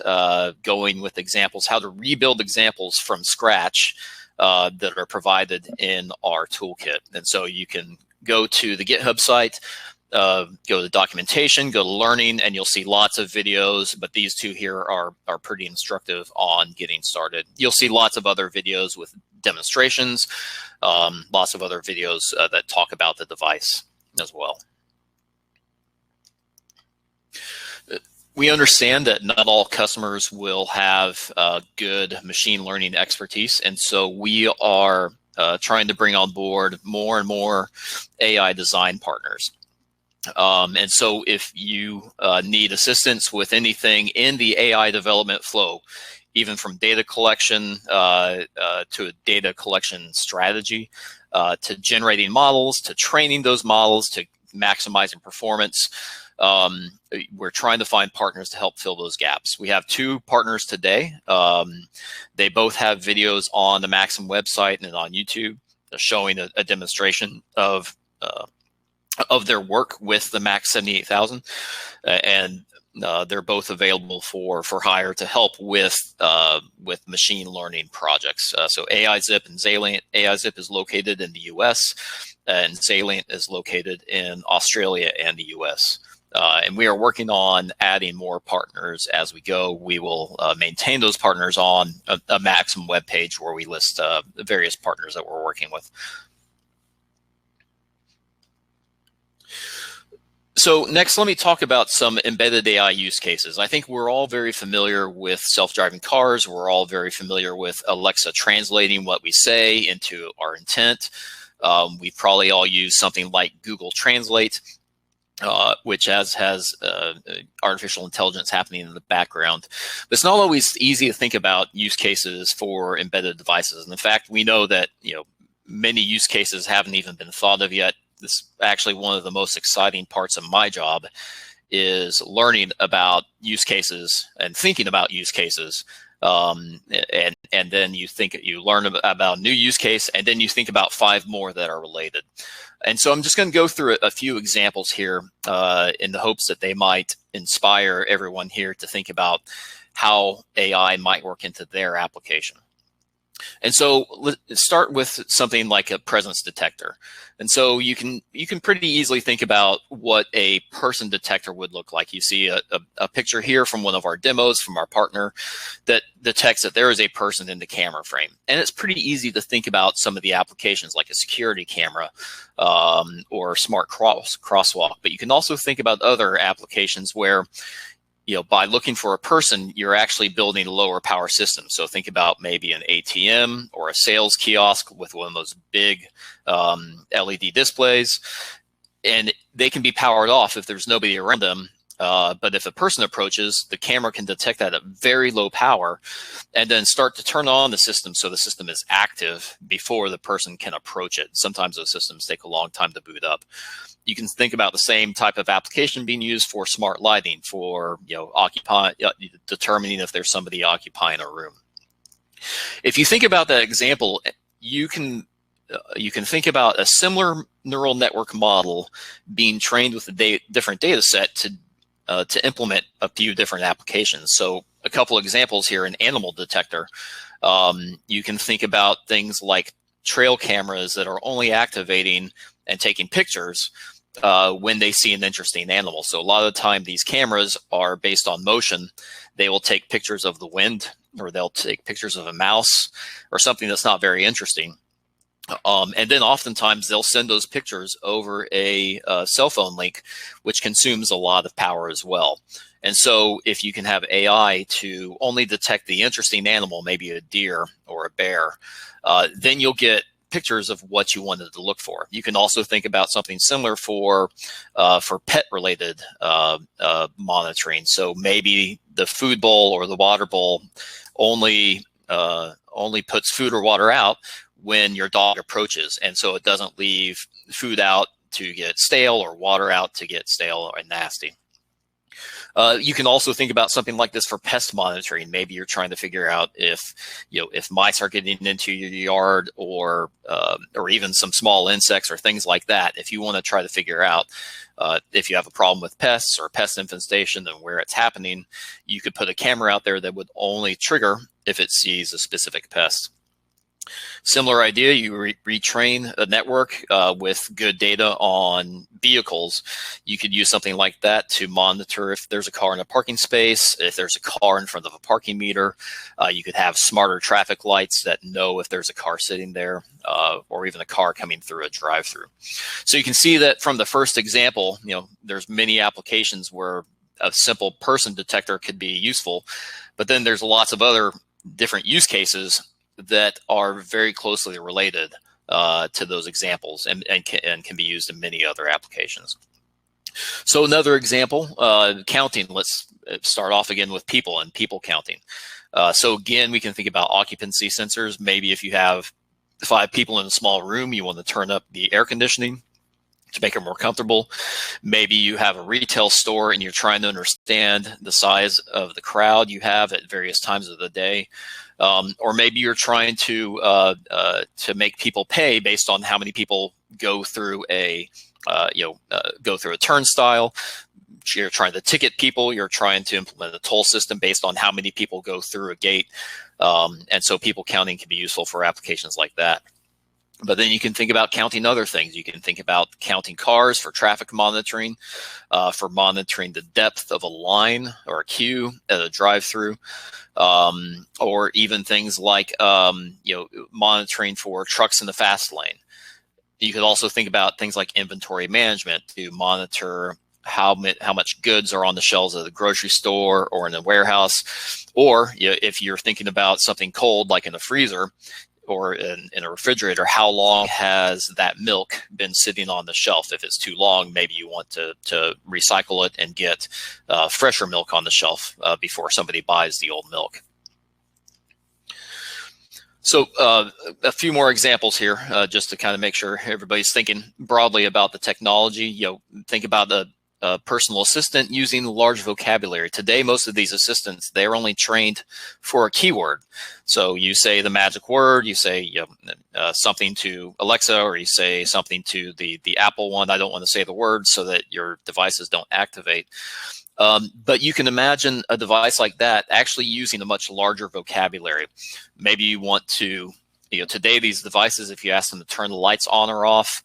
going with examples, how to rebuild examples from scratch that are provided in our toolkit. And so you can go to the GitHub site, go to documentation, go to learning, and you'll see lots of videos, but these two here are pretty instructive on getting started. You'll see lots of other videos with demonstrations, lots of other videos that talk about the device as well. We understand that not all customers will have good machine learning expertise, and so we are trying to bring on board more and more AI design partners. And so if you need assistance with anything in the AI development flow, even from data collection to a data collection strategy, to generating models, to training those models, to maximizing performance, we're trying to find partners to help fill those gaps. We have 2 partners today. They both have videos on the Maxim website and on YouTube showing a demonstration of their work with the Max 78,000, and they're both available for hire to help with machine learning projects. So AIZip and Zalient. AIZip is located in the U.S. and Zalient is located in Australia and the U.S. And we are working on adding more partners as we go. We will maintain those partners on a Maxim webpage where we list the various partners that we're working with. So next, let me talk about some embedded AI use cases. I think we're all very familiar with self-driving cars. We're all very familiar with Alexa translating what we say into our intent. We've probably all used something like Google Translate, which has artificial intelligence happening in the background. But it's not always easy to think about use cases for embedded devices. And in fact, we know that many use cases haven't even been thought of yet. This is actually one of the most exciting parts of my job, is learning about use cases and thinking about use cases. And then you learn about a new use case, and then you think about 5 more that are related. And so I'm just going to go through a few examples here in the hopes that they might inspire everyone here to think about how AI might work into their application. And so let's start with something like a presence detector. And so you can pretty easily think about what a person detector would look like. You see a picture here from one of our demos from our partner that detects that there is a person in the camera frame. And it's pretty easy to think about some of the applications like a security camera or smart crosswalk. But you can also think about other applications where by looking for a person, you're actually building a lower power system. So think about maybe an ATM or a sales kiosk with one of those big LED displays. And they can be powered off if there's nobody around them. But if a person approaches, the camera can detect that at very low power and then start to turn on the system so the system is active before the person can approach it. Sometimes those systems take a long time to boot up. You can think about the same type of application being used for smart lighting, for determining if there's somebody occupying a room. If you think about that example, you can think about a similar neural network model being trained with a different data set to implement a few different applications. So a couple examples here: an animal detector. You can think about things like trail cameras that are only activating and taking pictures when they see an interesting animal. So a lot of the time these cameras are based on motion. They will take pictures of the wind, or they'll take pictures of a mouse or something that's not very interesting. And then oftentimes they'll send those pictures over a cell phone link, which consumes a lot of power as well. And so if you can have AI to only detect the interesting animal, maybe a deer or a bear, then you'll get pictures of what you wanted to look for. You can also think about something similar for pet-related monitoring. So maybe the food bowl or the water bowl only puts food or water out when your dog approaches, and so it doesn't leave food out to get stale or water out to get stale and nasty. You can also think about something like this for pest monitoring. Maybe you're trying to figure out if mice are getting into your yard, or even some small insects or things like that. If you want to try to figure out if you have a problem with pests or pest infestation and where it's happening, you could put a camera out there that would only trigger if it sees a specific pest. Similar idea, you retrain a network with good data on vehicles. You could use something like that to monitor if there's a car in a parking space, if there's a car in front of a parking meter. You could have smarter traffic lights that know if there's a car sitting there, or even a car coming through a drive-through. So you can see that from the first example, there's many applications where a simple person detector could be useful, but then there's lots of other different use cases that are very closely related to those examples and can be used in many other applications. So another example, counting. Let's start off again with people and people counting. So again, we can think about occupancy sensors. Maybe if you have 5 people in a small room, you want to turn up the air conditioning to make it more comfortable. Maybe you have a retail store and you're trying to understand the size of the crowd you have at various times of the day. Or maybe you're trying to make people pay based on how many people go through a turnstile. You're trying to ticket people. You're trying to implement a toll system based on how many people go through a gate. And so people counting can be useful for applications like that. But then you can think about counting other things. You can think about counting cars for traffic monitoring, for monitoring the depth of a line or a queue at a drive-through, or even things like monitoring for trucks in the fast lane. You could also think about things like inventory management to monitor how much goods are on the shelves of the grocery store or in a warehouse, or if you're thinking about something cold like in a freezer or in a refrigerator, how long has that milk been sitting on the shelf? If it's too long, maybe you want to recycle it and get fresher milk on the shelf before somebody buys the old milk. So a few more examples here, just to kind of make sure everybody's thinking broadly about the technology. Think about a personal assistant using large vocabulary. Today, most of these assistants, they're only trained for a keyword. So you say the magic word, you say something to Alexa, or you say something to the Apple one. I don't want to say the word so that your devices don't activate. But you can imagine a device like that actually using a much larger vocabulary. Maybe you want to, today these devices, if you ask them to turn the lights on or off,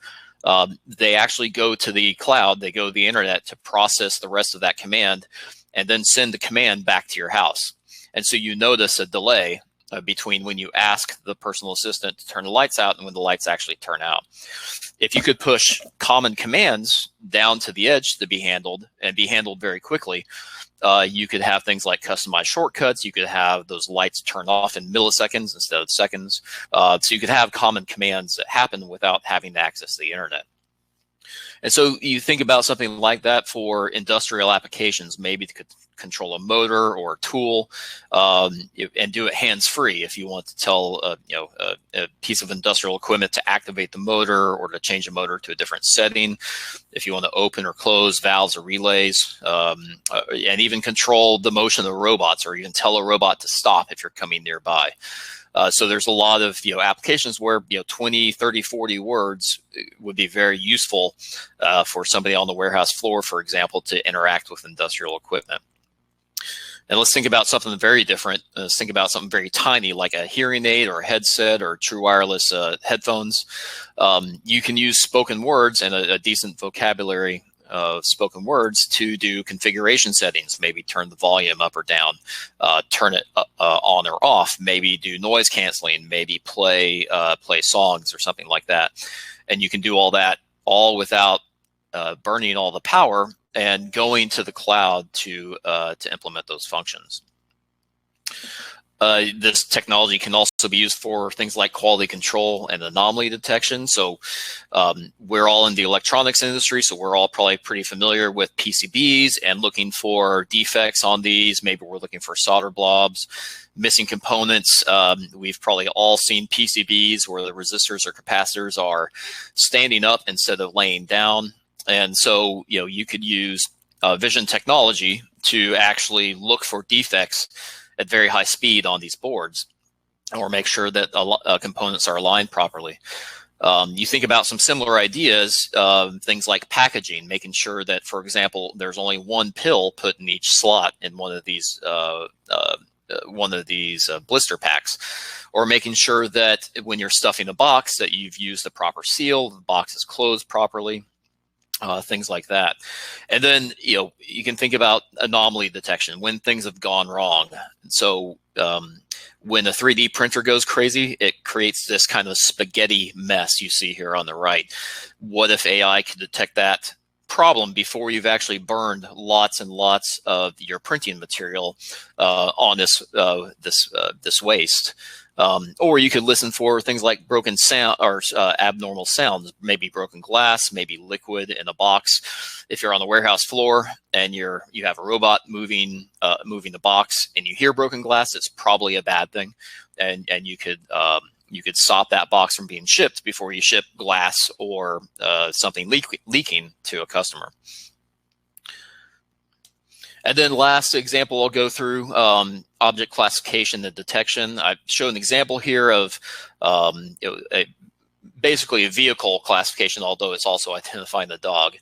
they actually go to the cloud, they go to the internet to process the rest of that command and then send the command back to your house. And so you notice a delay between when you ask the personal assistant to turn the lights out and when the lights actually turn out. If you could push common commands down to the edge to be handled and be handled very quickly, you could have things like customized shortcuts. You could have those lights turn off in milliseconds instead of seconds. So you could have common commands that happen without having to access the internet. And so you think about something like that for industrial applications, maybe to control a motor or a tool, and do it hands-free. If you want to tell a piece of industrial equipment to activate the motor or to change the motor to a different setting, if you want to open or close valves or relays, and even control the motion of robots, or even tell a robot to stop if you're coming nearby. So there's a lot of applications where 20, 30, 40 words would be very useful for somebody on the warehouse floor, for example, to interact with industrial equipment. And let's think about something very different. Let's think about something very tiny, like a hearing aid or a headset or true wireless headphones. You can use spoken words and a decent vocabulary of spoken words to do configuration settings, maybe turn the volume up or down, turn it on or off, maybe do noise canceling, maybe play songs or something like that. And you can do all that all without burning all the power and going to the cloud to implement those functions. This technology can also be used for things like quality control and anomaly detection. So we're all in the electronics industry, so we're all probably pretty familiar with PCBs and looking for defects on these. Maybe we're looking for solder blobs, missing components. We've probably all seen PCBs where the resistors or capacitors are standing up instead of laying down. And so, you could use vision technology to actually look for defects at very high speed on these boards, or make sure that components are aligned properly. You think about some similar ideas, things like packaging, making sure that, for example, there's only one pill put in each slot in one of these blister packs, or making sure that when you're stuffing a box that you've used the proper seal, the box is closed properly. Things like that. And then, you can think about anomaly detection when things have gone wrong. So when a 3D printer goes crazy, it creates this kind of spaghetti mess you see here on the right. What if AI could detect that problem before you've actually burned lots and lots of your printing material on this waste? Or you could listen for things like broken sound or abnormal sounds, maybe broken glass, maybe liquid in a box. If you're on the warehouse floor and you have a robot moving the box and you hear broken glass, it's probably a bad thing, and you could stop that box from being shipped before you ship glass or something leaking to a customer. And then last example I'll go through, object classification and detection. I've shown an example here of basically a vehicle classification, although it's also identifying the dog.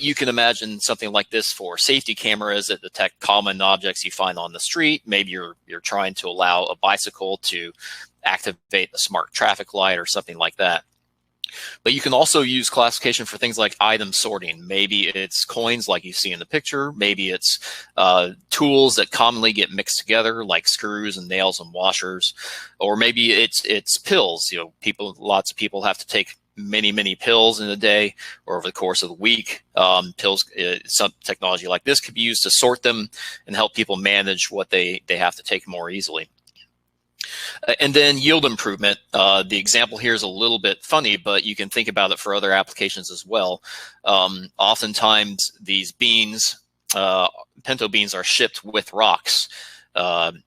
You can imagine something like this for safety cameras that detect common objects you find on the street. Maybe you're trying to allow a bicycle to activate a smart traffic light or something like that. But you can also use classification for things like item sorting. Maybe it's coins like you see in the picture. Maybe it's tools that commonly get mixed together like screws and nails and washers. Or maybe it's pills. Lots of people have to take many pills in a day or over the course of the week. Pills, some technology like this could be used to sort them and help people manage what they have to take more easily. And then yield improvement. The example here is a little bit funny, but you can think about it for other applications as well. Oftentimes these beans, pinto beans, are shipped with rocks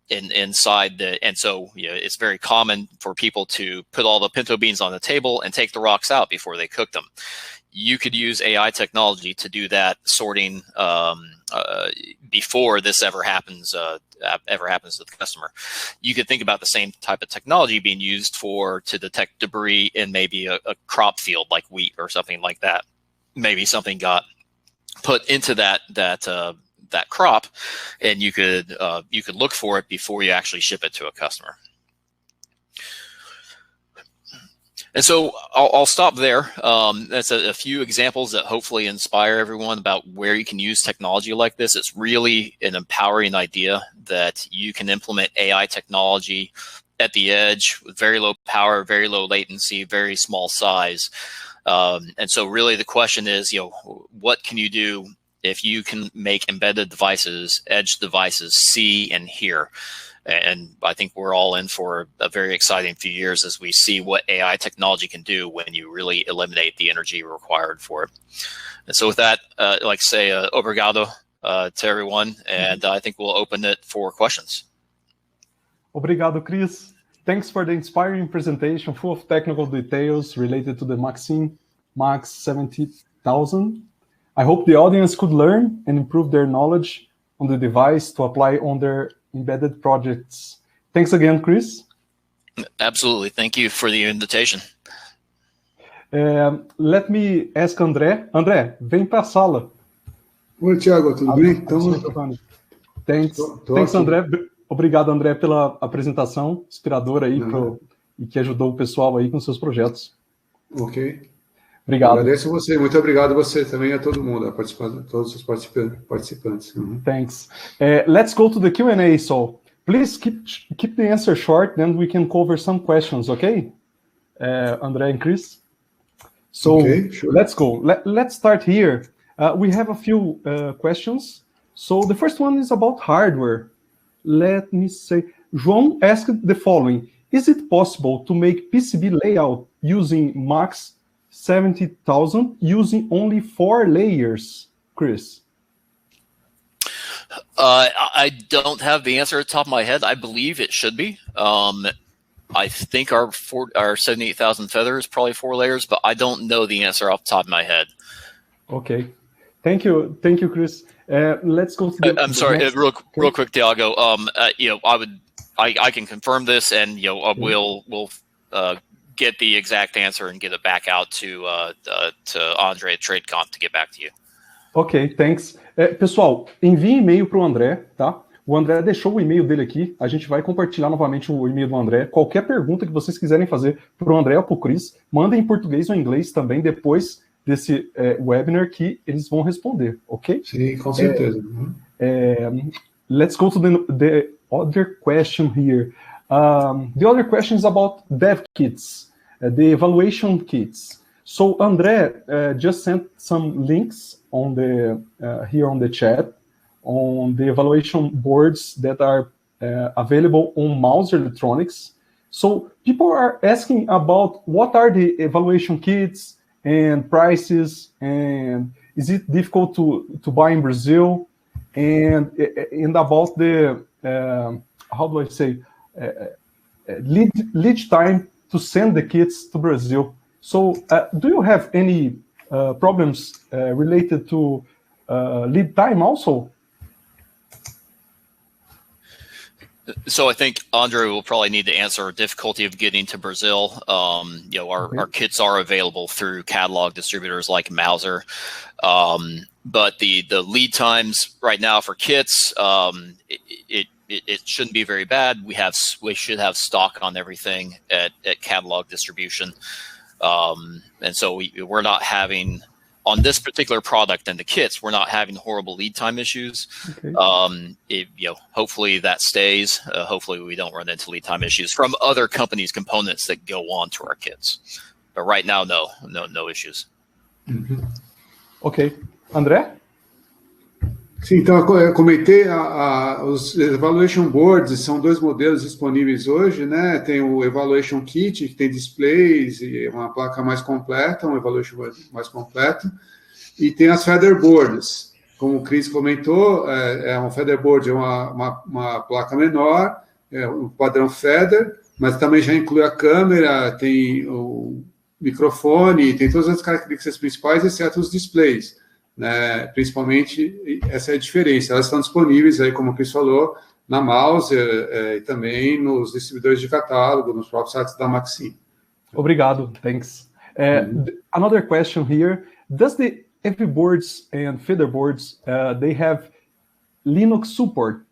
inside and so it's very common for people to put all the pinto beans on the table and take the rocks out before they cook them. You could use AI technology to do that sorting before this ever happens to the customer. You could think about the same type of technology being used to detect debris in maybe a crop field like wheat or something like that. Maybe something got put into that crop, and you could look for it before you actually ship it to a customer. And so I'll stop there. That's a few examples that hopefully inspire everyone about where you can use technology like this. It's really an empowering idea that you can implement AI technology at the edge with very low power, very low latency, very small size. And so really the question is, what can you do if you can make embedded devices, edge devices, see and hear? And I think we're all in for a very exciting few years as we see what AI technology can do when you really eliminate the energy required for it. And so with that, I'd like to say obrigado to everyone, and I think we'll open it for questions. Obrigado, Kris. Thanks for the inspiring presentation full of technical details related to the MAXIM 70,000. I hope the audience could learn and improve their knowledge on the device to apply on their embedded projects. Thanks again, Kris. Absolutely. Thank you for the invitation. Let me ask André. André, vem para a sala. Oi, Thiago, tudo bem? Thanks, André. Obrigado, André, pela apresentação inspiradora aí e que ajudou o pessoal aí com seus projetos. Ok. Obrigado. Agradeço a você, muito obrigado a você também, a todo mundo, a todos os participantes. Thanks. Let's go to the Q&A, so please keep the answer short, then we can cover some questions, okay? André and Kris. So okay, sure. Let's go. Let's start here. We have a few questions. So the first one is about hardware. Let me say, João asked the following: is it possible to make PCB layout using MAX 70,000 using only 4 layers, Kris? I don't have the answer at the top of my head. I believe it should be. I think our 78,000 feather is probably 4 layers, but I don't know the answer off the top of my head. Okay, thank you, Kris. Let's go to the. I'm sorry, real quick, Thiago. I can confirm this, and we'll get the exact answer and get it back out to André at Tradecomp to get back to you. Ok, thanks. Pessoal, envie e-mail para o André, tá? O André deixou o e-mail dele aqui. A gente vai compartilhar novamente o e-mail do André. Qualquer pergunta que vocês quiserem fazer para o André ou para o Kris, mandem em português ou em inglês também depois desse webinar que eles vão responder, ok? Sim, com certeza. Let's go to the other question here. The other question is about dev kits, the evaluation kits. So André just sent some links on the here on the chat on the evaluation boards that are available on Mouse Electronics. So people are asking about what are the evaluation kits and prices, and is it difficult to buy in Brazil, and about the how do I say lead time to send the kits to Brazil. So do you have any problems related to lead time also? So I think Andre will probably need to answer difficulty of getting to Brazil. Our kits are available through catalog distributors like Mouser, but the lead times right now for kits, it shouldn't be very bad. We should have stock on everything at catalog distribution, and so we're not having. On this particular product and the kits, we're not having horrible lead time issues. Okay. Hopefully that stays. Hopefully we don't run into lead time issues from other companies' components that go on to our kits. But right now, no issues. Mm-hmm. Ok. André? Sim, então eu comentei, os Evaluation Boards são 2 modelos disponíveis hoje, né? Tem o Evaluation Kit, que tem displays e uma placa mais completa, um Evaluation Board mais completo, e tem as Feather Boards. Como o Kris comentou, um Feather Board é uma placa menor, um padrão Feather, mas também já inclui a câmera, tem o microfone, tem todas as características principais, exceto os displays. Né, principalmente, essa é a diferença. Elas estão disponíveis, aí, como o Kris falou, na Mouse e também nos distribuidores de catálogo, nos próprios sites da MAXIM. Obrigado, thanks. Another question here. Does the EV boards and feeder boards, they have Linux support?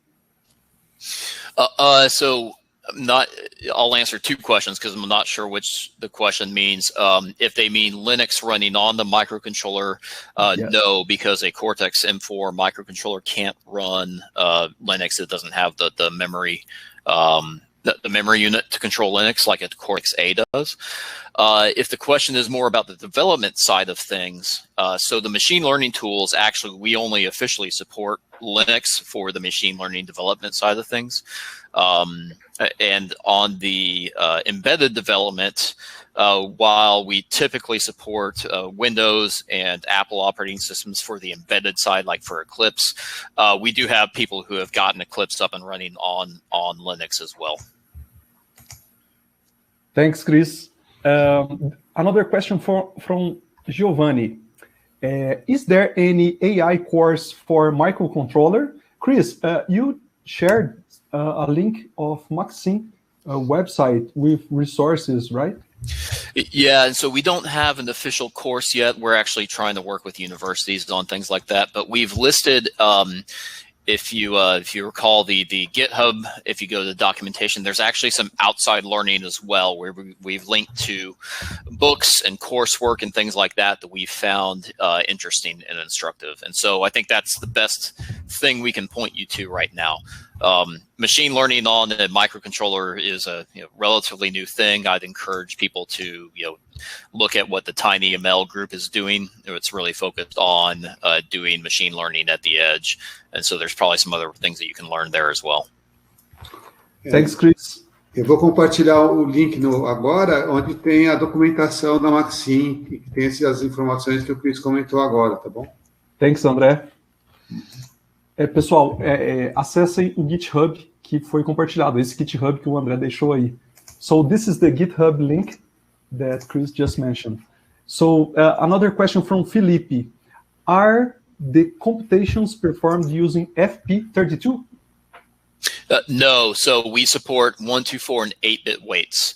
I'll answer 2 questions because I'm not sure which the question means. If they mean Linux running on the microcontroller, yes. No, because a Cortex M4 microcontroller can't run Linux. It doesn't have the memory, the memory unit to control Linux like a Cortex A does. If the question is more about the development side of things, so the machine learning tools, actually, we only officially support Linux for the machine learning development side of things. And on the embedded development, while we typically support Windows and Apple operating systems for the embedded side, like for Eclipse, we do have people who have gotten Eclipse up and running on Linux as well. Thanks, Kris. Another question from Giovanni. Is there any AI course for microcontroller? Kris, you shared a link of MAXIM website with resources, right? Yeah, and so we don't have an official course yet. We're actually trying to work with universities on things like that, but we've listed if you recall the GitHub, if you go to the documentation, there's actually some outside learning as well, where we've linked to books and coursework and things like that we found interesting and instructive. And so I think that's the best thing we can point you to right now. Machine learning on a microcontroller is a relatively new thing. I'd encourage people to look at what the TinyML group is doing. It's really focused on doing machine learning at the edge, and so there's probably some other things that you can learn there as well. Thanks, Kris. Eu vou compartilhar o link agora, onde tem a documentação da MAXIM, que tem as informações que o Kris comentou agora, tá bom? Thanks, André. Pessoal, acessem o GitHub que foi compartilhado, esse GitHub que o André deixou aí. So this is the GitHub link that Kris just mentioned. So another question from Felipe. Are the computations performed using FP32? No, so we support 1, 2, 4, and 8-bit weights.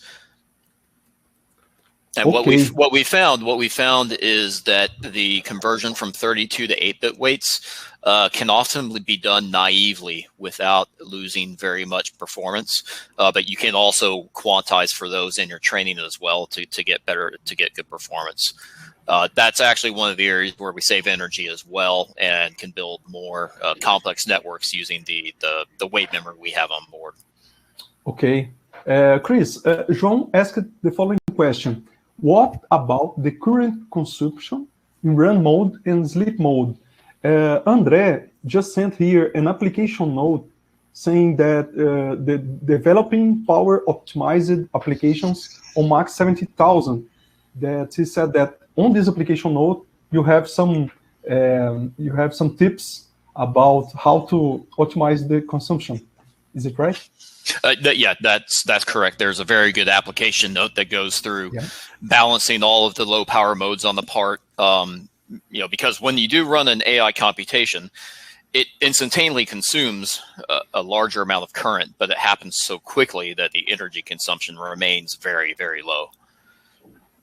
And okay. what we found is that the conversion from 32 to 8-bit weights can often be done naively without losing very much performance. But you can also quantize for those in your training as well to get good performance. That's actually one of the areas where we save energy as well and can build more complex networks using the weight memory we have on board. Okay. Kris, João asked the following question. What about the current consumption in run mode and sleep mode? André just sent here an application note saying that the developing power optimized applications on MAX 70,000, that he said that on this application note, you have some tips about how to optimize the consumption. Is it right? Yeah, that's correct. There's a very good application note that goes through balancing all of the low power modes on the part. Because when you do run an AI computation, it instantaneously consumes a larger amount of current, but it happens so quickly that the energy consumption remains very, very low.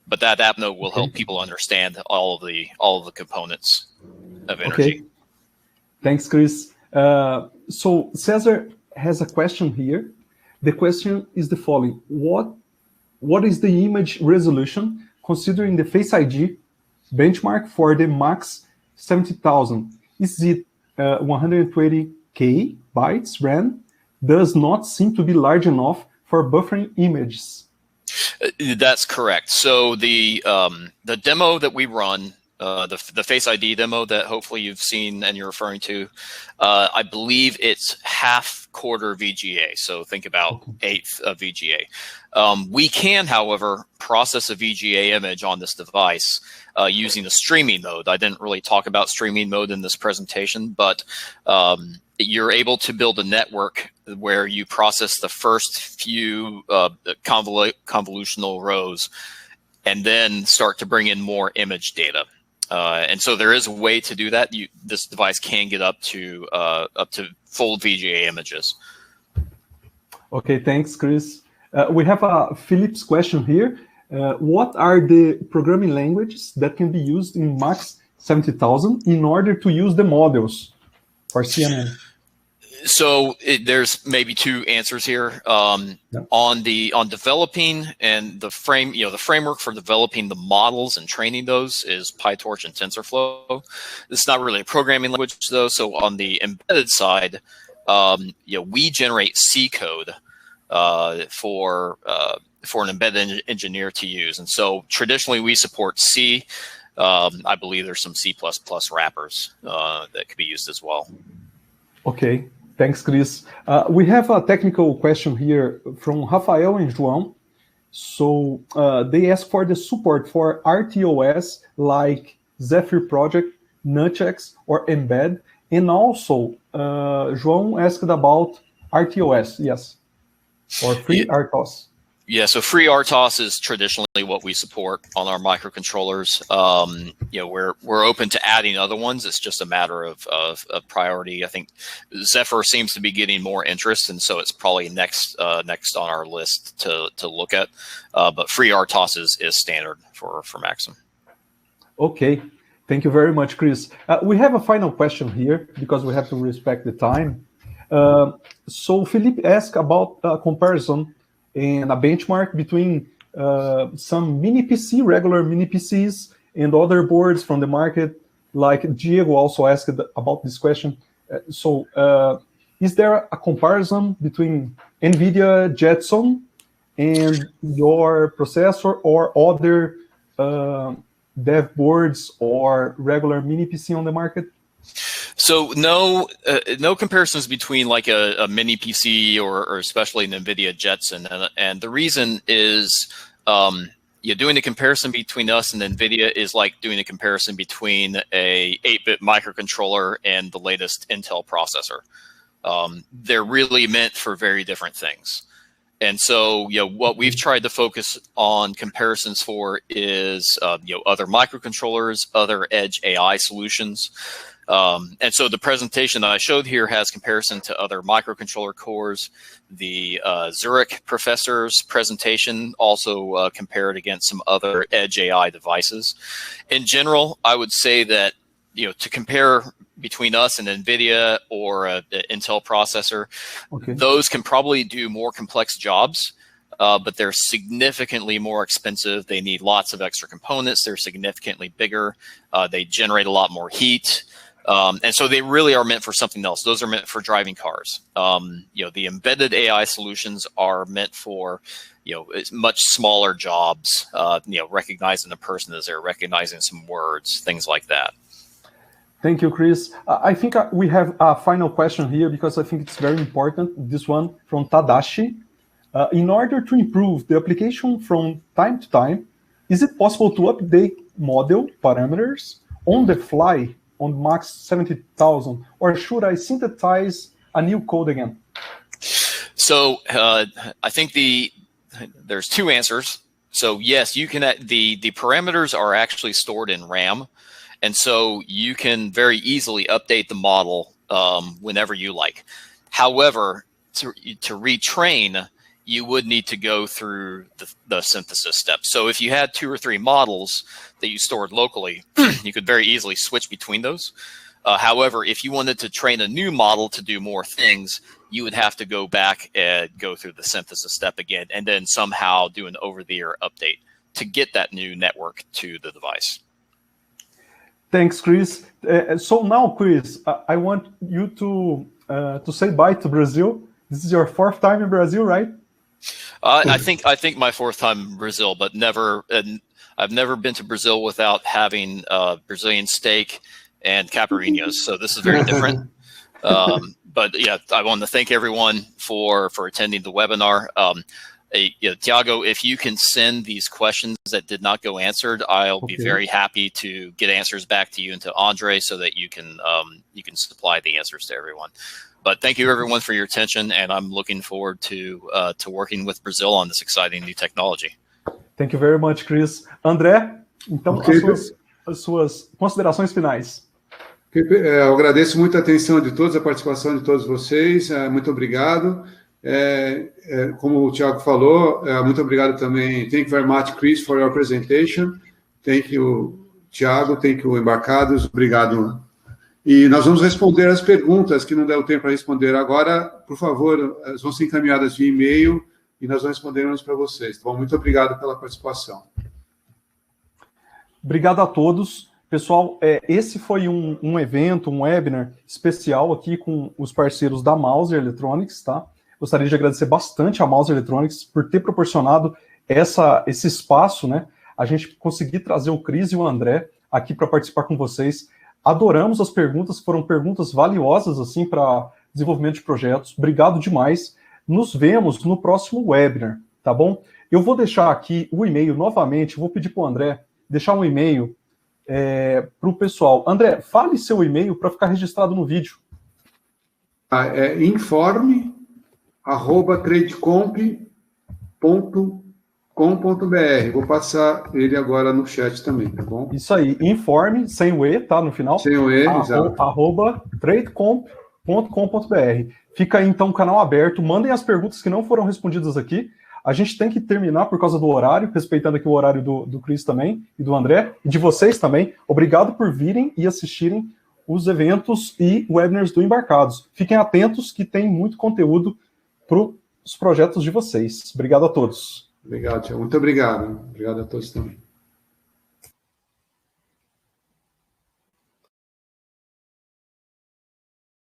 But that app note will help people understand all of the components of energy. Okay. Thanks, Kris. So Cesar has a question here. The question is the following: What is the image resolution considering the Face ID benchmark for the MAX 70,000? Is it 120K bytes RAM? Does not seem to be large enough for buffering images. That's correct. So the demo that we run, the Face ID demo that hopefully you've seen and you're referring to, I believe it's half-quarter VGA. So think about eighth of VGA. We can, however, process a VGA image on this device using the streaming mode. I didn't really talk about streaming mode in this presentation, but you're able to build a network where you process the first few convolutional rows and then start to bring in more image data. And so there is a way to do that. This device can get up to full VGA images. Okay, thanks, Kris. We have a Philip's question here. What are the programming languages that can be used in MAX 70,000 in order to use the models for CNN? So there's maybe two answers here. On developing and the framework for developing the models and training those is PyTorch and TensorFlow. It's not really a programming language though. So on the embedded side, we generate C code for an embedded engineer to use. And so traditionally we support C. I believe there's some C++ wrappers that could be used as well. Okay. Thanks, Kris. We have a technical question here from Rafael and João. So they ask for the support for RTOS like Zephyr Project, Nutx, or Embed. And also, João asked about RTOS, yes, or free RTOS. Yeah, so free RTOS is traditionally what we support on our microcontrollers. We're open to adding other ones. It's just a matter of priority. I think Zephyr seems to be getting more interest, and so it's probably next on our list to look at. But free RTOS is standard for Maxim. Okay. Thank you very much, Kris. We have a final question here because we have to respect the time. So Philippe asked about a comparison and a benchmark between some mini PC, regular mini PCs, and other boards from the market. Like Diego also asked about this question. Is there a comparison between NVIDIA Jetson and your processor or other dev boards or regular mini PC on the market? So no comparisons between like a mini PC or especially an NVIDIA Jetson. And the reason is doing a comparison between us and NVIDIA is like doing a comparison between a 8-bit microcontroller and the latest Intel processor. They're really meant for very different things. And so, what we've tried to focus on comparisons for is, other microcontrollers, other edge AI solutions. And so the presentation that I showed here has comparison to other microcontroller cores. The Zurich professor's presentation also compared against some other edge AI devices. In general, I would say that, to compare between us and NVIDIA or an Intel processor, those can probably do more complex jobs, but they're significantly more expensive. They need lots of extra components. They're significantly bigger. They generate a lot more heat. And so they really are meant for something else. Those are meant for driving cars. The embedded AI solutions are meant for, much smaller jobs, recognizing the person as they're recognizing some words, things like that. Thank you, Kris. I think we have a final question here because I think it's very important. This one from Tadashi. In order to improve the application from time to time, is it possible to update model parameters on the fly on MAX 70,000, or should I synthesize a new code again? So I think there's two answers. So yes, you can. The parameters are actually stored in RAM. And so you can very easily update the model whenever you like. However, to retrain, you would need to go through the synthesis steps. So if you had 2 or 3 models that you stored locally, you could very easily switch between those. However, if you wanted to train a new model to do more things, you would have to go back and go through the synthesis step again, and then somehow do an over-the-air update to get that new network to the device. Thanks, Kris. So now, Kris, I want you to say bye to Brazil. This is your 4th time in Brazil, right? I think my 4th time in Brazil, but I've never been to Brazil without having Brazilian steak and caipirinhas. So this is very different. But yeah, I want to thank everyone for attending the webinar. Tiago, if you can send these questions that did not go answered, I'll be very happy to get answers back to you and to Andre so that you can supply the answers to everyone. But thank you everyone for your attention, and I'm looking forward to working with Brazil on this exciting new technology. Thank you very much, Kris. André, então as suas considerações finais. Eu agradeço muito a atenção de todos, a participação de todos vocês. Muito obrigado. Como o Tiago falou, muito obrigado também. Thank you very much, Kris, for your presentation. Thank you, Tiago. Thank you, Embarcados. Obrigado. E nós vamos responder as perguntas que não deu tempo para responder agora. Por favor, elas vão ser encaminhadas via e-mail e nós vamos responder para vocês. Tá bom? Muito obrigado pela participação. Obrigado a todos. Pessoal, esse foi um evento, um webinar especial aqui com os parceiros da Mouser Electronics, tá? Gostaria de agradecer bastante a Mouser Electronics por ter proporcionado esse espaço, né? A gente conseguir trazer o Kris e o André aqui para participar com vocês. Adoramos as perguntas, foram perguntas valiosas assim para desenvolvimento de projetos. Obrigado demais. Nos vemos no próximo webinar, tá bom? Eu vou deixar aqui o e-mail novamente, vou pedir para o André deixar um e-mail para o pessoal. André, fale seu e-mail para ficar registrado no vídeo. informe@tradecomp.com.br. Vou passar ele agora no chat também, tá bom? Isso aí, informe, sem o E, tá, no final? Sem o E, exato. @tradecomp.com.br. Fica aí, então, o canal aberto. Mandem as perguntas que não foram respondidas aqui. A gente tem que terminar por causa do horário, respeitando aqui o horário do Kris também, e do André, e de vocês também. Obrigado por virem e assistirem os eventos e webinars do Embarcados. Fiquem atentos que tem muito conteúdo para os projetos de vocês. Obrigado a todos. Obrigado, Tiago. Muito obrigado. Obrigado a todos também.